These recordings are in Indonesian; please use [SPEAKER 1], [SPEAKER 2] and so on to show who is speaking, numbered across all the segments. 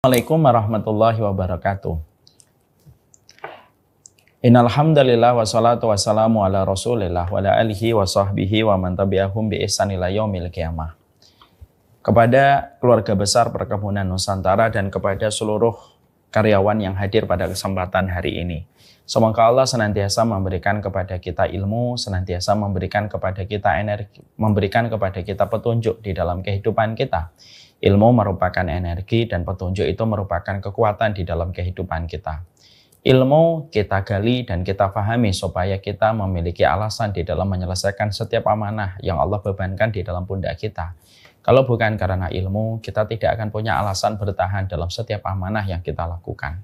[SPEAKER 1] Assalamualaikum warahmatullahi wabarakatuh. Innal hamdalillah wassalatu wassalamu ala Rasulillah wa ala alihi wa sahbihi wa man tabi'ahum bi ihsan ila yaumil qiyamah. Kepada keluarga besar Perkebunan Nusantara dan kepada seluruh karyawan yang hadir pada kesempatan hari ini. Semoga Allah senantiasa memberikan kepada kita ilmu, senantiasa memberikan kepada kita energi, memberikan kepada kita petunjuk di dalam kehidupan kita. Ilmu merupakan energi dan petunjuk itu merupakan kekuatan di dalam kehidupan kita. Ilmu kita gali dan kita pahami supaya kita memiliki alasan di dalam menyelesaikan setiap amanah yang Allah bebankan di dalam pundak kita. Kalau bukan karena ilmu, kita tidak akan punya alasan bertahan dalam setiap amanah yang kita lakukan.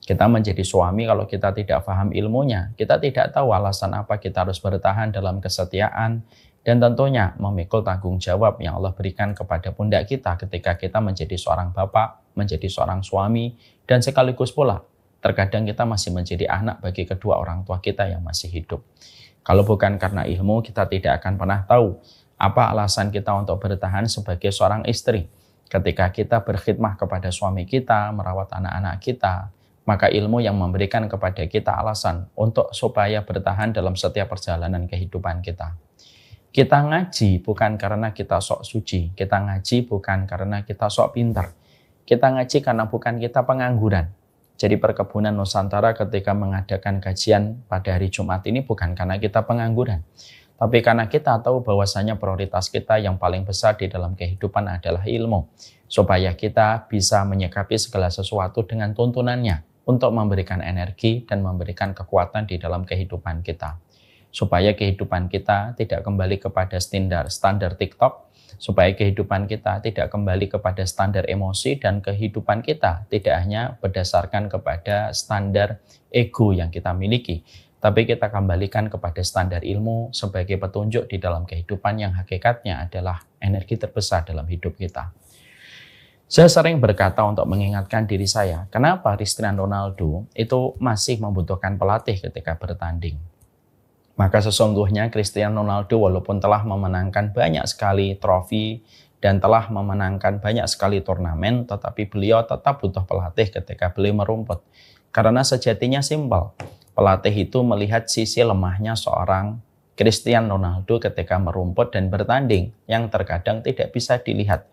[SPEAKER 1] Kita menjadi suami kalau kita tidak paham ilmunya, kita tidak tahu alasan apa kita harus bertahan dalam kesetiaan, dan tentunya memikul tanggung jawab yang Allah berikan kepada pundak kita ketika kita menjadi seorang bapak, menjadi seorang suami, dan sekaligus pula terkadang kita masih menjadi anak bagi kedua orang tua kita yang masih hidup. Kalau bukan karena ilmu, kita tidak akan pernah tahu apa alasan kita untuk bertahan sebagai seorang istri. Ketika kita berkhidmah kepada suami kita, merawat anak-anak kita, maka ilmu yang memberikan kepada kita alasan untuk supaya bertahan dalam setiap perjalanan kehidupan kita. Kita ngaji bukan karena kita sok suci, kita ngaji bukan karena kita sok pintar. Kita ngaji karena bukan kita pengangguran. Jadi Perkebunan Nusantara ketika mengadakan kajian pada hari Jumat ini bukan karena kita pengangguran, tapi karena kita tahu bahwasanya prioritas kita yang paling besar di dalam kehidupan adalah ilmu, supaya kita bisa menyikapi segala sesuatu dengan tuntunannya untuk memberikan energi dan memberikan kekuatan di dalam kehidupan kita. Supaya kehidupan kita tidak kembali kepada standar TikTok, supaya kehidupan kita tidak kembali kepada standar emosi, dan kehidupan kita tidak hanya berdasarkan kepada standar ego yang kita miliki, tapi kita kembalikan kepada standar ilmu sebagai petunjuk di dalam kehidupan yang hakikatnya adalah energi terbesar dalam hidup kita. Saya sering berkata untuk mengingatkan diri saya, kenapa Cristiano Ronaldo itu masih membutuhkan pelatih ketika bertanding. Maka sesungguhnya Cristiano Ronaldo walaupun telah memenangkan banyak sekali trofi dan telah memenangkan banyak sekali turnamen, tetapi beliau tetap butuh pelatih ketika beliau merumput. Karena sejatinya simpel, pelatih itu melihat sisi lemahnya seorang Cristiano Ronaldo ketika merumput dan bertanding yang terkadang tidak bisa dilihat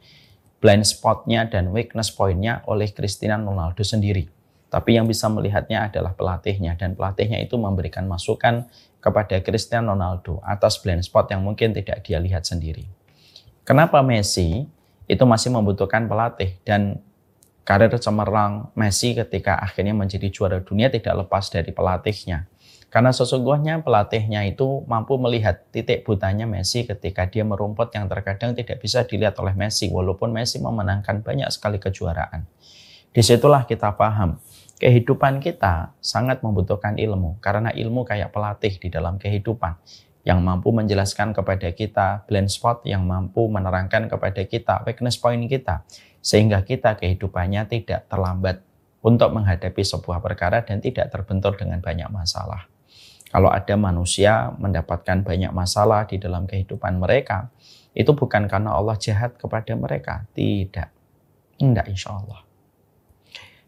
[SPEAKER 1] blind spotnya dan weakness pointnya oleh Cristiano Ronaldo sendiri. Tapi yang bisa melihatnya adalah pelatihnya, dan pelatihnya itu memberikan masukan kepada Cristiano Ronaldo atas blind spot yang mungkin tidak dia lihat sendiri. Kenapa Messi itu masih membutuhkan pelatih, dan karir cemerlang Messi ketika akhirnya menjadi juara dunia tidak lepas dari pelatihnya. Karena sesungguhnya pelatihnya itu mampu melihat titik butanya Messi ketika dia merumput yang terkadang tidak bisa dilihat oleh Messi, walaupun Messi memenangkan banyak sekali kejuaraan. Disitulah kita paham, kehidupan kita sangat membutuhkan ilmu, karena ilmu kayak pelatih di dalam kehidupan, yang mampu menjelaskan kepada kita blind spot, yang mampu menerangkan kepada kita weakness point kita, sehingga kita kehidupannya tidak terlambat untuk menghadapi sebuah perkara dan tidak terbentur dengan banyak masalah. Kalau ada manusia mendapatkan banyak masalah di dalam kehidupan mereka, itu bukan karena Allah jahat kepada mereka. Tidak insya Allah.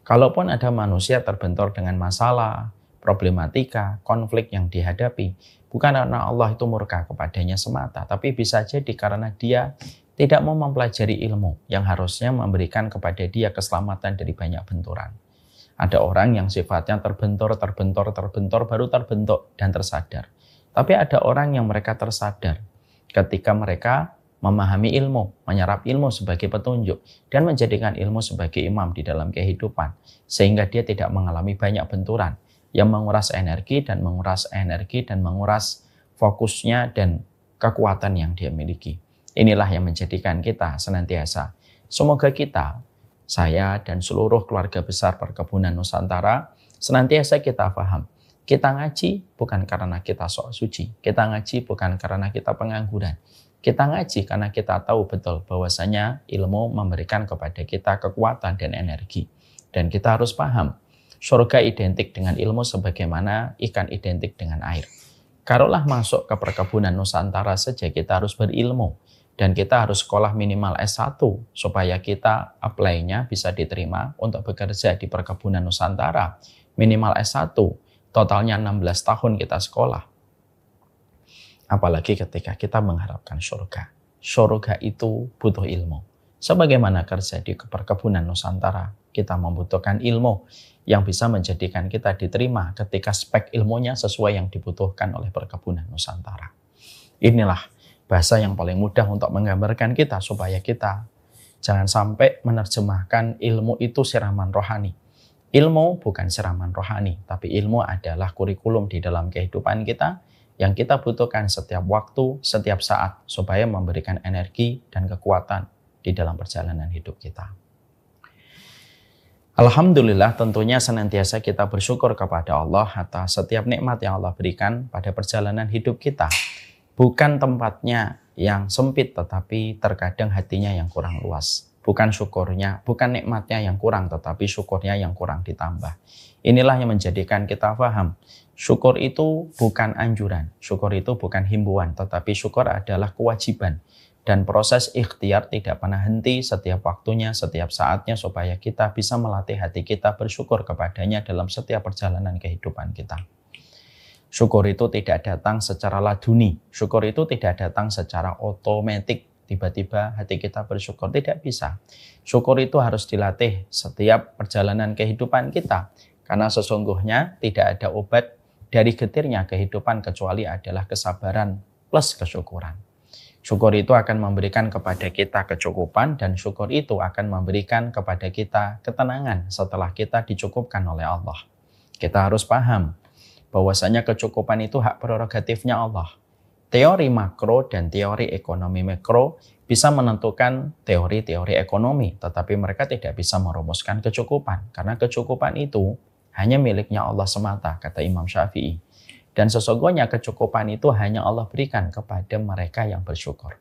[SPEAKER 1] Kalaupun ada manusia terbentur dengan masalah, problematika, konflik yang dihadapi, bukan karena Allah itu murka kepadanya semata, tapi bisa jadi karena dia tidak mau mempelajari ilmu yang harusnya memberikan kepada dia keselamatan dari banyak benturan. Ada orang yang sifatnya terbentur, baru terbentuk dan tersadar. Tapi ada orang yang mereka tersadar ketika mereka memahami ilmu, menyerap ilmu sebagai petunjuk, dan menjadikan ilmu sebagai imam di dalam kehidupan, sehingga dia tidak mengalami banyak benturan yang menguras energi dan menguras fokusnya dan kekuatan yang dia miliki. Inilah yang menjadikan kita senantiasa. Semoga kita, saya dan seluruh keluarga besar Perkebunan Nusantara, senantiasa kita paham. Kita ngaji bukan karena kita sok suci. Kita ngaji bukan karena kita pengangguran. Kita ngaji karena kita tahu betul bahwasanya ilmu memberikan kepada kita kekuatan dan energi. Dan kita harus paham, surga identik dengan ilmu sebagaimana ikan identik dengan air. Kalaulah masuk ke Perkebunan Nusantara saja kita harus berilmu. Dan kita harus sekolah minimal S1 supaya kita apply-nya bisa diterima untuk bekerja di perkebunan Nusantara. Minimal S1, totalnya 16 tahun kita sekolah. Apalagi ketika kita mengharapkan surga. Surga itu butuh ilmu. Sebagaimana kerja di perkebunan Nusantara, kita membutuhkan ilmu yang bisa menjadikan kita diterima ketika spek ilmunya sesuai yang dibutuhkan oleh perkebunan Nusantara. Inilah bahasa yang paling mudah untuk menggambarkan kita supaya kita jangan sampai menerjemahkan ilmu itu siraman rohani. Ilmu bukan siraman rohani, tapi ilmu adalah kurikulum di dalam kehidupan kita yang kita butuhkan setiap waktu, setiap saat supaya memberikan energi dan kekuatan di dalam perjalanan hidup kita. Alhamdulillah, tentunya senantiasa kita bersyukur kepada Allah atas setiap nikmat yang Allah berikan pada perjalanan hidup kita. Bukan tempatnya yang sempit, tetapi terkadang hatinya yang kurang luas. Bukan syukurnya, bukan nikmatnya yang kurang, tetapi syukurnya yang kurang ditambah. Inilah yang menjadikan kita paham. Syukur itu bukan anjuran, syukur itu bukan himbauan, tetapi syukur adalah kewajiban. Dan proses ikhtiar tidak pernah henti setiap waktunya, setiap saatnya, supaya kita bisa melatih hati kita bersyukur kepadanya dalam setiap perjalanan kehidupan kita. Syukur itu tidak datang secara laduni. Syukur itu tidak datang secara otomatis. Tiba-tiba hati kita bersyukur. Tidak bisa. Syukur itu harus dilatih setiap perjalanan kehidupan kita. Karena sesungguhnya tidak ada obat dari getirnya kehidupan kecuali adalah kesabaran plus kesyukuran. Syukur itu akan memberikan kepada kita kecukupan dan syukur itu akan memberikan kepada kita ketenangan setelah kita dicukupkan oleh Allah. Kita harus paham bahwasanya kecukupan itu hak prerogatifnya Allah. Teori makro dan teori ekonomi mikro bisa menentukan teori-teori ekonomi, tetapi mereka tidak bisa merumuskan kecukupan, karena kecukupan itu hanya miliknya Allah semata, kata Imam Syafi'i. Dan sesungguhnya kecukupan itu hanya Allah berikan kepada mereka yang bersyukur.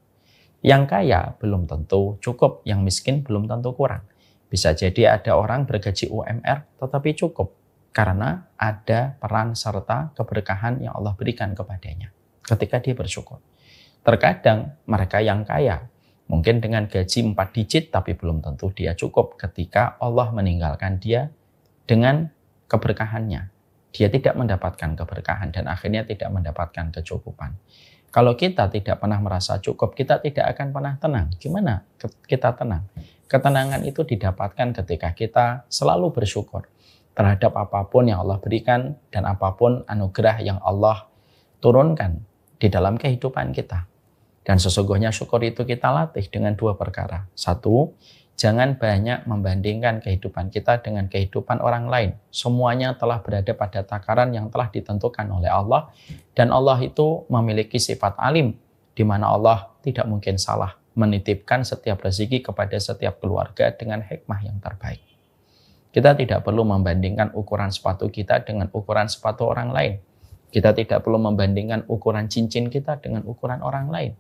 [SPEAKER 1] Yang kaya belum tentu cukup, yang miskin belum tentu kurang. Bisa jadi ada orang bergaji UMR tetapi cukup, karena ada peran serta keberkahan yang Allah berikan kepadanya ketika dia bersyukur. Terkadang mereka yang kaya mungkin dengan gaji 4 digit tapi belum tentu dia cukup ketika Allah meninggalkan dia dengan keberkahannya. Dia tidak mendapatkan keberkahan dan akhirnya tidak mendapatkan kecukupan. Kalau kita tidak pernah merasa cukup, kita tidak akan pernah tenang. Gimana kita tenang? Ketenangan itu didapatkan ketika kita selalu bersyukur terhadap apapun yang Allah berikan dan apapun anugerah yang Allah turunkan di dalam kehidupan kita. Dan sesungguhnya syukur itu kita latih dengan 2 perkara. 1, jangan banyak membandingkan kehidupan kita dengan kehidupan orang lain. Semuanya telah berada pada takaran yang telah ditentukan oleh Allah. Dan Allah itu memiliki sifat alim, di mana Allah tidak mungkin salah menitipkan setiap rezeki kepada setiap keluarga dengan hikmah yang terbaik. Kita tidak perlu membandingkan ukuran sepatu kita dengan ukuran sepatu orang lain. Kita tidak perlu membandingkan ukuran cincin kita dengan ukuran orang lain.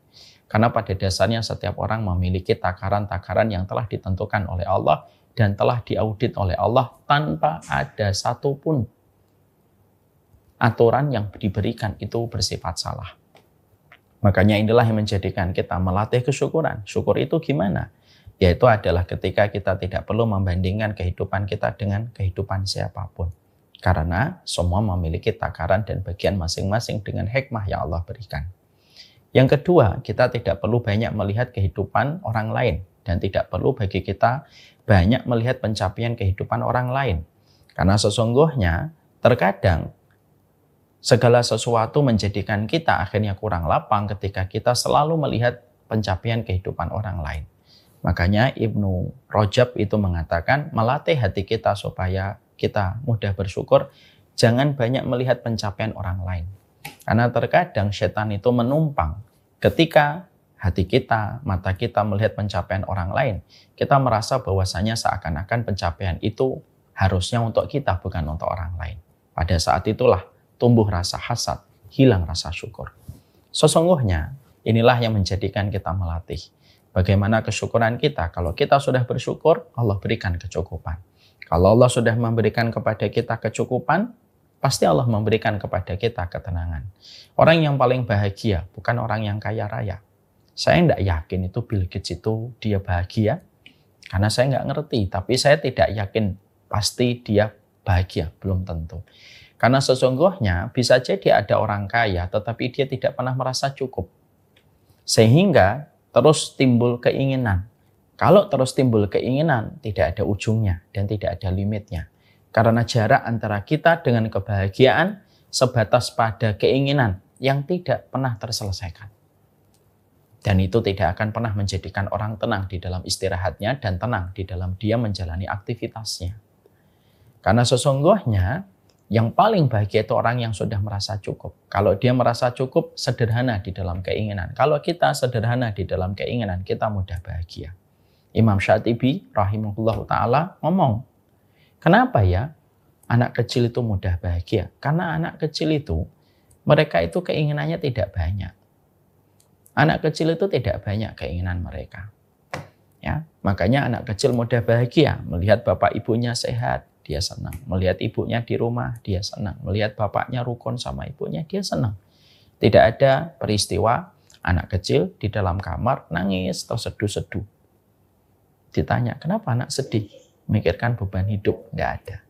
[SPEAKER 1] Karena pada dasarnya setiap orang memiliki takaran-takaran yang telah ditentukan oleh Allah dan telah diaudit oleh Allah tanpa ada satupun aturan yang diberikan itu bersifat salah. Makanya inilah yang menjadikan kita melatih kesyukuran. Syukur itu gimana? Yaitu adalah ketika kita tidak perlu membandingkan kehidupan kita dengan kehidupan siapapun. Karena semua memiliki takaran dan bagian masing-masing dengan hikmah yang Allah berikan. Yang kedua, kita tidak perlu banyak melihat kehidupan orang lain. Dan tidak perlu bagi kita banyak melihat pencapaian kehidupan orang lain. Karena sesungguhnya terkadang segala sesuatu menjadikan kita akhirnya kurang lapang ketika kita selalu melihat pencapaian kehidupan orang lain. Makanya Ibnu Rajab itu mengatakan melatih hati kita supaya kita mudah bersyukur, jangan banyak melihat pencapaian orang lain. Karena terkadang setan itu menumpang ketika hati kita, mata kita melihat pencapaian orang lain, kita merasa bahwasanya seakan-akan pencapaian itu harusnya untuk kita, bukan untuk orang lain. Pada saat itulah tumbuh rasa hasad, hilang rasa syukur. Sesungguhnya inilah yang menjadikan kita melatih. Bagaimana kesyukuran kita? Kalau kita sudah bersyukur, Allah berikan kecukupan. Kalau Allah sudah memberikan kepada kita kecukupan, pasti Allah memberikan kepada kita ketenangan. Orang yang paling bahagia bukan orang yang kaya raya. Saya tidak yakin itu Bill Gates itu dia bahagia, karena saya nggak ngerti. Tapi saya tidak yakin pasti dia bahagia, belum tentu. Karena sesungguhnya bisa jadi ada orang kaya, tetapi dia tidak pernah merasa cukup. Sehingga terus timbul keinginan. Kalau terus timbul keinginan, tidak ada ujungnya dan tidak ada limitnya. Karena jarak antara kita dengan kebahagiaan sebatas pada keinginan yang tidak pernah terselesaikan. Dan itu tidak akan pernah menjadikan orang tenang di dalam istirahatnya dan tenang di dalam dia menjalani aktivitasnya. Karena sesungguhnya yang paling bahagia itu orang yang sudah merasa cukup. Kalau dia merasa cukup, sederhana di dalam keinginan. Kalau kita sederhana di dalam keinginan, kita mudah bahagia. Imam Syatibi rahimahullah ta'ala ngomong, kenapa ya anak kecil itu mudah bahagia? Karena anak kecil itu, mereka itu keinginannya tidak banyak. Anak kecil itu tidak banyak keinginan mereka. Ya, makanya anak kecil mudah bahagia. Melihat bapak ibunya sehat, dia senang. Melihat ibunya di rumah, dia senang. Melihat bapaknya rukun sama ibunya, dia senang. Tidak ada peristiwa anak kecil di dalam kamar nangis atau seduh-seduh. Ditanya, kenapa anak sedih? Memikirkan beban hidup. Tidak ada.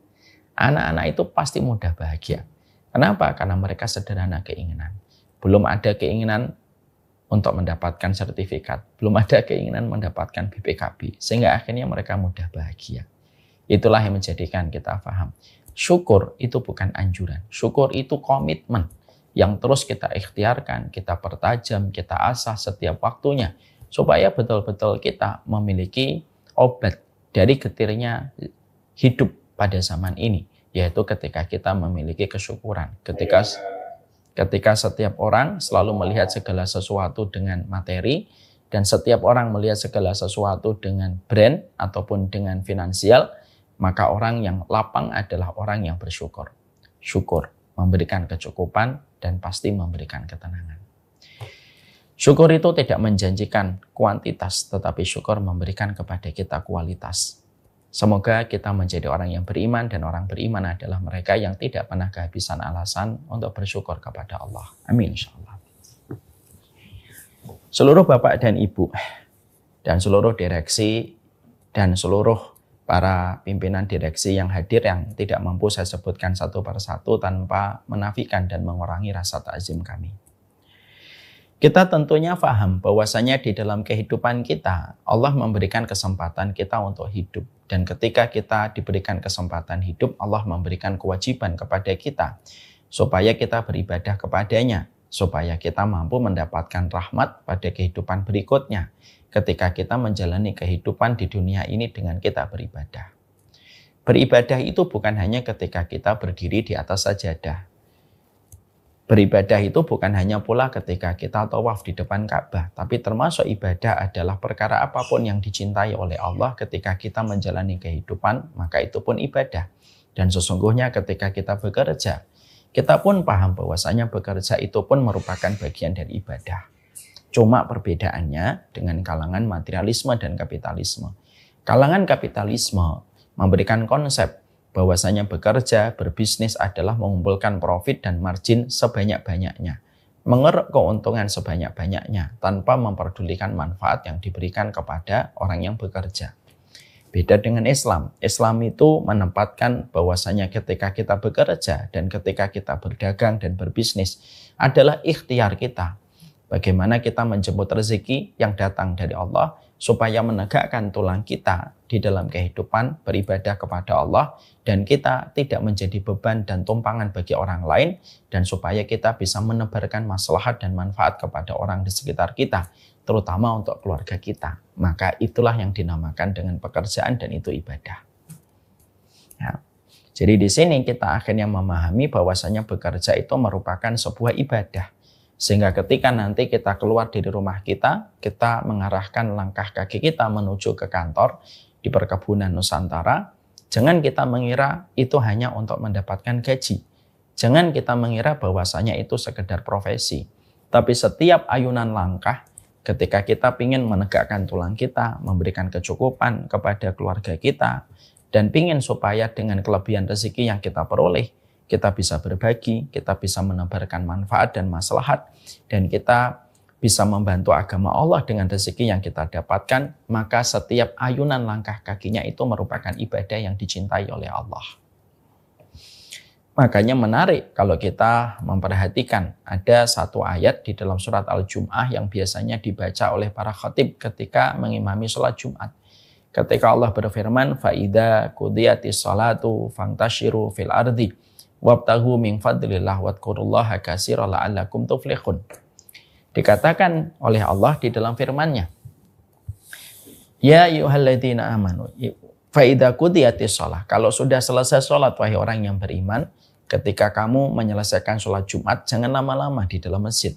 [SPEAKER 1] Anak-anak itu pasti mudah bahagia. Kenapa? Karena mereka sederhana keinginan. Belum ada keinginan untuk mendapatkan sertifikat. Belum ada keinginan mendapatkan BPKB. Sehingga akhirnya mereka mudah bahagia. Itulah yang menjadikan kita paham. Syukur itu bukan anjuran. Syukur itu komitmen yang terus kita ikhtiarkan, kita pertajam, kita asah setiap waktunya. Supaya betul-betul kita memiliki obat dari getirnya hidup pada zaman ini. Yaitu ketika kita memiliki kesyukuran. Ketika setiap orang selalu melihat segala sesuatu dengan materi, dan setiap orang melihat segala sesuatu dengan brand ataupun dengan finansial, maka orang yang lapang adalah orang yang bersyukur. Syukur memberikan kecukupan dan pasti memberikan ketenangan. Syukur itu tidak menjanjikan kuantitas, tetapi syukur memberikan kepada kita kualitas. Semoga kita menjadi orang yang beriman, dan orang beriman adalah mereka yang tidak pernah kehabisan alasan untuk bersyukur kepada Allah. Amin insyaAllah. Seluruh bapak dan ibu, dan seluruh direksi, dan seluruh para pimpinan direksi yang hadir yang tidak mampu saya sebutkan satu persatu tanpa menafikan dan mengurangi rasa takzim kami. Kita tentunya paham bahwasanya di dalam kehidupan kita, Allah memberikan kesempatan kita untuk hidup. Dan ketika kita diberikan kesempatan hidup, Allah memberikan kewajiban kepada kita supaya kita beribadah kepadanya, supaya kita mampu mendapatkan rahmat pada kehidupan berikutnya ketika kita menjalani kehidupan di dunia ini dengan kita beribadah. Beribadah itu bukan hanya ketika kita berdiri di atas sajadah. Beribadah itu bukan hanya pula ketika kita tawaf di depan Ka'bah, tapi termasuk ibadah adalah perkara apapun yang dicintai oleh Allah ketika kita menjalani kehidupan, maka itu pun ibadah. Dan sesungguhnya ketika kita bekerja, kita pun paham bahwasanya bekerja itu pun merupakan bagian dari ibadah. Cuma perbedaannya dengan kalangan materialisme dan kapitalisme. Kalangan kapitalisme memberikan konsep bahwasanya bekerja, berbisnis adalah mengumpulkan profit dan margin sebanyak-banyaknya. Mengeruk keuntungan sebanyak-banyaknya tanpa memperdulikan manfaat yang diberikan kepada orang yang bekerja. Beda dengan Islam. Islam itu menempatkan bahwasanya ketika kita bekerja dan ketika kita berdagang dan berbisnis adalah ikhtiar kita. Bagaimana kita menjemput rezeki yang datang dari Allah supaya menegakkan tulang kita di dalam kehidupan beribadah kepada Allah dan kita tidak menjadi beban dan tumpangan bagi orang lain dan supaya kita bisa menebarkan maslahat dan manfaat kepada orang di sekitar kita, terutama untuk keluarga kita. Maka itulah yang dinamakan dengan pekerjaan dan itu ibadah. Ya. Jadi di sini kita akhirnya memahami bahwasanya bekerja itu merupakan sebuah ibadah. Sehingga ketika nanti kita keluar dari rumah kita mengarahkan langkah kaki kita menuju ke kantor di perkebunan Nusantara, jangan kita mengira itu hanya untuk mendapatkan gaji. Jangan kita mengira bahwasanya itu sekedar profesi. Tapi setiap ayunan langkah, ketika kita ingin menegakkan tulang kita, memberikan kecukupan kepada keluarga kita, dan ingin supaya dengan kelebihan rezeki yang kita peroleh, kita bisa berbagi, kita bisa menebarkan manfaat dan maslahat, dan kita bisa membantu agama Allah dengan rezeki yang kita dapatkan, maka setiap ayunan langkah kakinya itu merupakan ibadah yang dicintai oleh Allah. Makanya menarik kalau kita memperhatikan ada satu ayat di dalam surat Al-Jum'ah yang biasanya dibaca oleh para khatib ketika mengimami sholat Jumat. Ketika Allah berfirman, فَإِذَا قُضِيَتِ الصَّلَاةُ فَانْتَشِرُوا فِي الْأَرْضِ وَابْتَغُوا مِنْ فَضْلِ اللَّهِ وَاذْكُرُوا اللَّهَ كَثِيرًا لَعَلَّكُمْ تُفْلِحُونَ. Dikatakan oleh Allah di dalam firman-Nya, Ya ayyuhalladzina amanu, فَإِذَا قُضِيَتِ الصَّلَاةُ. Kalau sudah selesai sholat, wahai orang yang beriman, ketika kamu menyelesaikan sholat Jumat, jangan lama-lama di dalam masjid.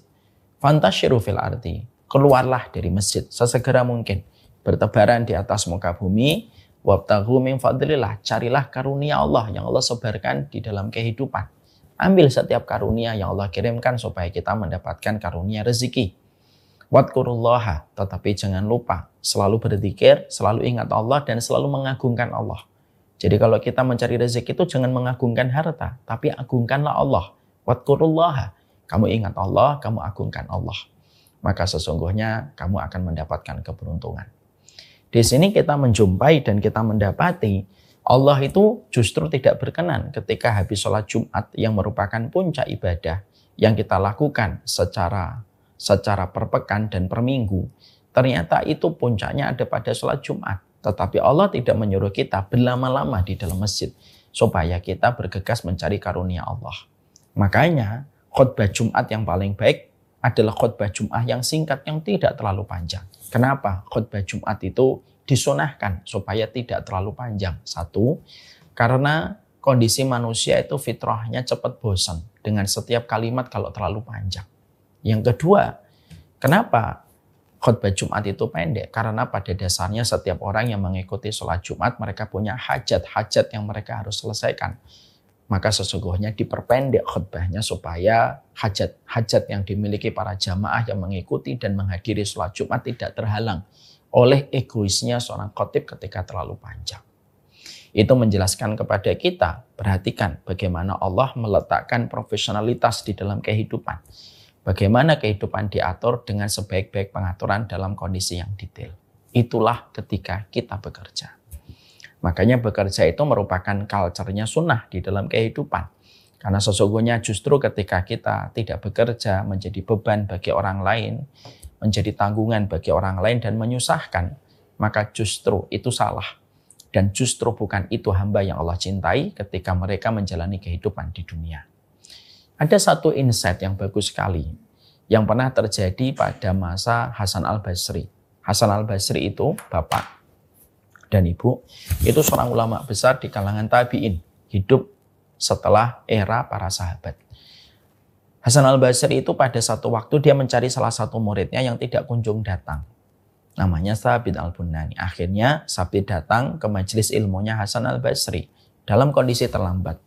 [SPEAKER 1] فَانْتَشِرُوا فِي الْأَرْضِ. Keluarlah dari masjid sesegera mungkin. Bertebaran di atas muka bumi, wabtaghu min fadlillah, carilah karunia Allah yang Allah sebarkan di dalam kehidupan. Ambil setiap karunia yang Allah kirimkan supaya kita mendapatkan karunia rezeki. Wadkurullaha, tetapi jangan lupa selalu berzikir, selalu ingat Allah dan selalu mengagungkan Allah. Jadi kalau kita mencari rezeki itu jangan mengagungkan harta, tapi agungkanlah Allah. Wadkurullaha, kamu ingat Allah, kamu agungkan Allah. Maka sesungguhnya kamu akan mendapatkan keberuntungan. Di sini kita menjumpai dan kita mendapati Allah itu justru tidak berkenan ketika habis sholat Jumat yang merupakan puncak ibadah yang kita lakukan secara per pekan dan per minggu. Ternyata itu puncaknya ada pada sholat Jumat. Tetapi Allah tidak menyuruh kita berlama-lama di dalam masjid supaya kita bergegas mencari karunia Allah. Makanya khutbah Jumat yang paling baik adalah khutbah Jumat yang singkat, yang tidak terlalu panjang. Kenapa khutbah Jumat itu disunahkan supaya tidak terlalu panjang? Satu, karena kondisi manusia itu fitrahnya cepat bosan dengan setiap kalimat kalau terlalu panjang. Yang kedua, kenapa khutbah Jumat itu pendek? Karena pada dasarnya setiap orang yang mengikuti sholat Jumat, mereka punya hajat-hajat yang mereka harus selesaikan. Maka sesungguhnya diperpendek khutbahnya supaya hajat-hajat yang dimiliki para jamaah yang mengikuti dan menghadiri sholat Jumat tidak terhalang oleh egoisnya seorang khatib ketika terlalu panjang. Itu menjelaskan kepada kita, perhatikan bagaimana Allah meletakkan profesionalitas di dalam kehidupan. Bagaimana kehidupan diatur dengan sebaik-baik pengaturan dalam kondisi yang detail. Itulah ketika kita bekerja. Makanya bekerja itu merupakan culture-nya sunnah di dalam kehidupan. Karena sesungguhnya justru ketika kita tidak bekerja menjadi beban bagi orang lain, menjadi tanggungan bagi orang lain dan menyusahkan, maka justru itu salah. Dan justru bukan itu hamba yang Allah cintai ketika mereka menjalani kehidupan di dunia. Ada satu insight yang bagus sekali yang pernah terjadi pada masa Hasan al-Basri. Hasan al-Basri itu bapak dan ibu, itu seorang ulama besar di kalangan tabi'in, hidup setelah era para sahabat. Hasan al-Basri itu pada satu waktu dia mencari salah satu muridnya yang tidak kunjung datang. Namanya Tsabit al-Bunani. Akhirnya Tsabit datang ke majelis ilmunya Hasan al-Basri dalam kondisi terlambat.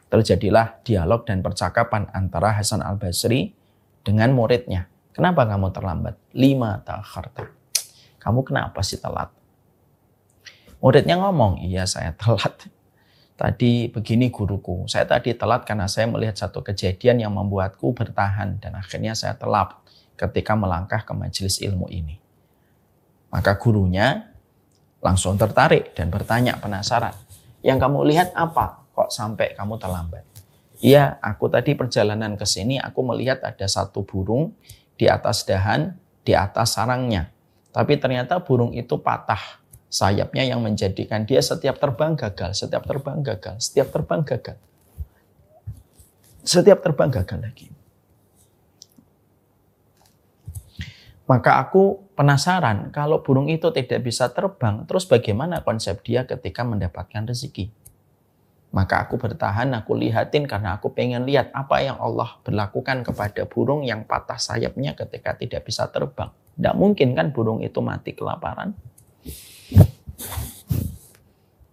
[SPEAKER 1] Terjadilah dialog dan percakapan antara Hasan al-Basri dengan muridnya. Kenapa kamu terlambat? Lima ta'akharta. Kamu kenapa sih telat? Muridnya ngomong, iya saya telat. Tadi begini guruku, saya tadi telat karena saya melihat satu kejadian yang membuatku bertahan dan akhirnya saya telat ketika melangkah ke majelis ilmu ini. Maka gurunya langsung tertarik dan bertanya penasaran. Yang kamu lihat apa? Kok sampai kamu terlambat? Iya, aku tadi perjalanan ke sini aku melihat ada satu burung di atas dahan, di atas sarangnya. Tapi ternyata burung itu patah sayapnya yang menjadikan dia setiap terbang gagal, setiap terbang gagal, setiap terbang gagal. Setiap terbang gagal lagi. Maka aku penasaran, kalau burung itu tidak bisa terbang, terus bagaimana konsep dia ketika mendapatkan rezeki? Maka aku bertahan, aku lihatin karena aku pengen lihat apa yang Allah berlakukan kepada burung yang patah sayapnya ketika tidak bisa terbang. Tidak mungkin kan burung itu mati kelaparan.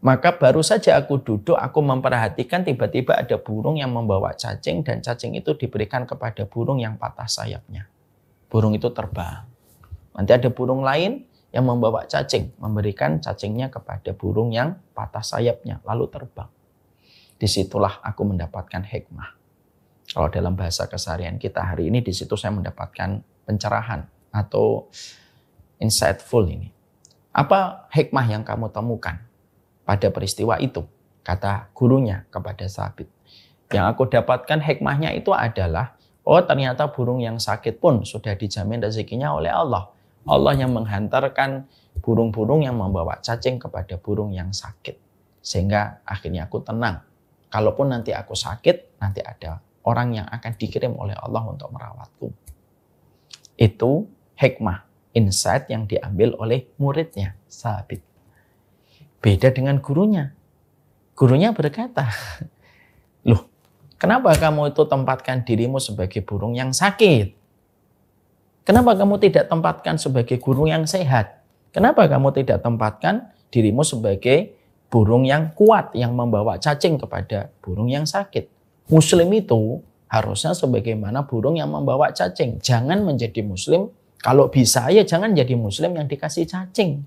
[SPEAKER 1] Maka baru saja aku duduk, aku memperhatikan tiba-tiba ada burung yang membawa cacing dan cacing itu diberikan kepada burung yang patah sayapnya. Burung itu terbang. Nanti ada burung lain yang membawa cacing, memberikan cacingnya kepada burung yang patah sayapnya, lalu terbang. Disitulah aku mendapatkan hikmah. Kalau dalam bahasa keseharian kita hari ini, di situ saya mendapatkan pencerahan. atau insightful ini. Apa hikmah yang kamu temukan pada peristiwa itu? Kata gurunya kepada Tsabit. Yang aku dapatkan hikmahnya itu adalah, oh ternyata burung yang sakit pun sudah dijamin rezekinya oleh Allah. Allah yang menghantarkan burung-burung yang membawa cacing kepada burung yang sakit. Sehingga akhirnya aku tenang. Kalaupun nanti aku sakit, nanti ada orang yang akan dikirim oleh Allah untuk merawatku. Itu hikmah, insight yang diambil oleh muridnya, Tsabit. Beda dengan gurunya. Gurunya berkata, loh, kenapa kamu itu tempatkan dirimu sebagai burung yang sakit? Kenapa kamu tidak tempatkan sebagai burung yang sehat? Kenapa kamu tidak tempatkan dirimu sebagai burung yang kuat, yang membawa cacing kepada burung yang sakit? Muslim itu harusnya sebagaimana burung yang membawa cacing. Jangan menjadi muslim, kalau bisa ya jangan jadi muslim yang dikasih cacing.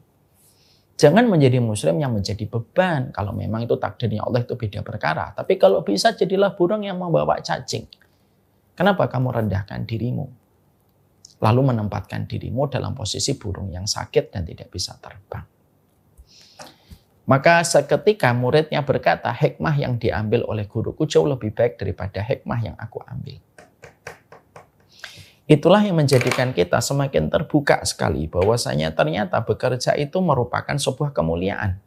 [SPEAKER 1] Jangan menjadi muslim yang menjadi beban. Kalau memang itu takdirnya Allah, itu beda perkara. Tapi kalau bisa jadilah burung yang membawa cacing. Kenapa kamu rendahkan dirimu? Lalu menempatkan dirimu dalam posisi burung yang sakit dan tidak bisa terbang. Maka seketika muridnya berkata, hikmah yang diambil oleh guruku jauh lebih baik daripada hikmah yang aku ambil. Itulah yang menjadikan kita semakin terbuka sekali bahwasanya ternyata bekerja itu merupakan sebuah kemuliaan.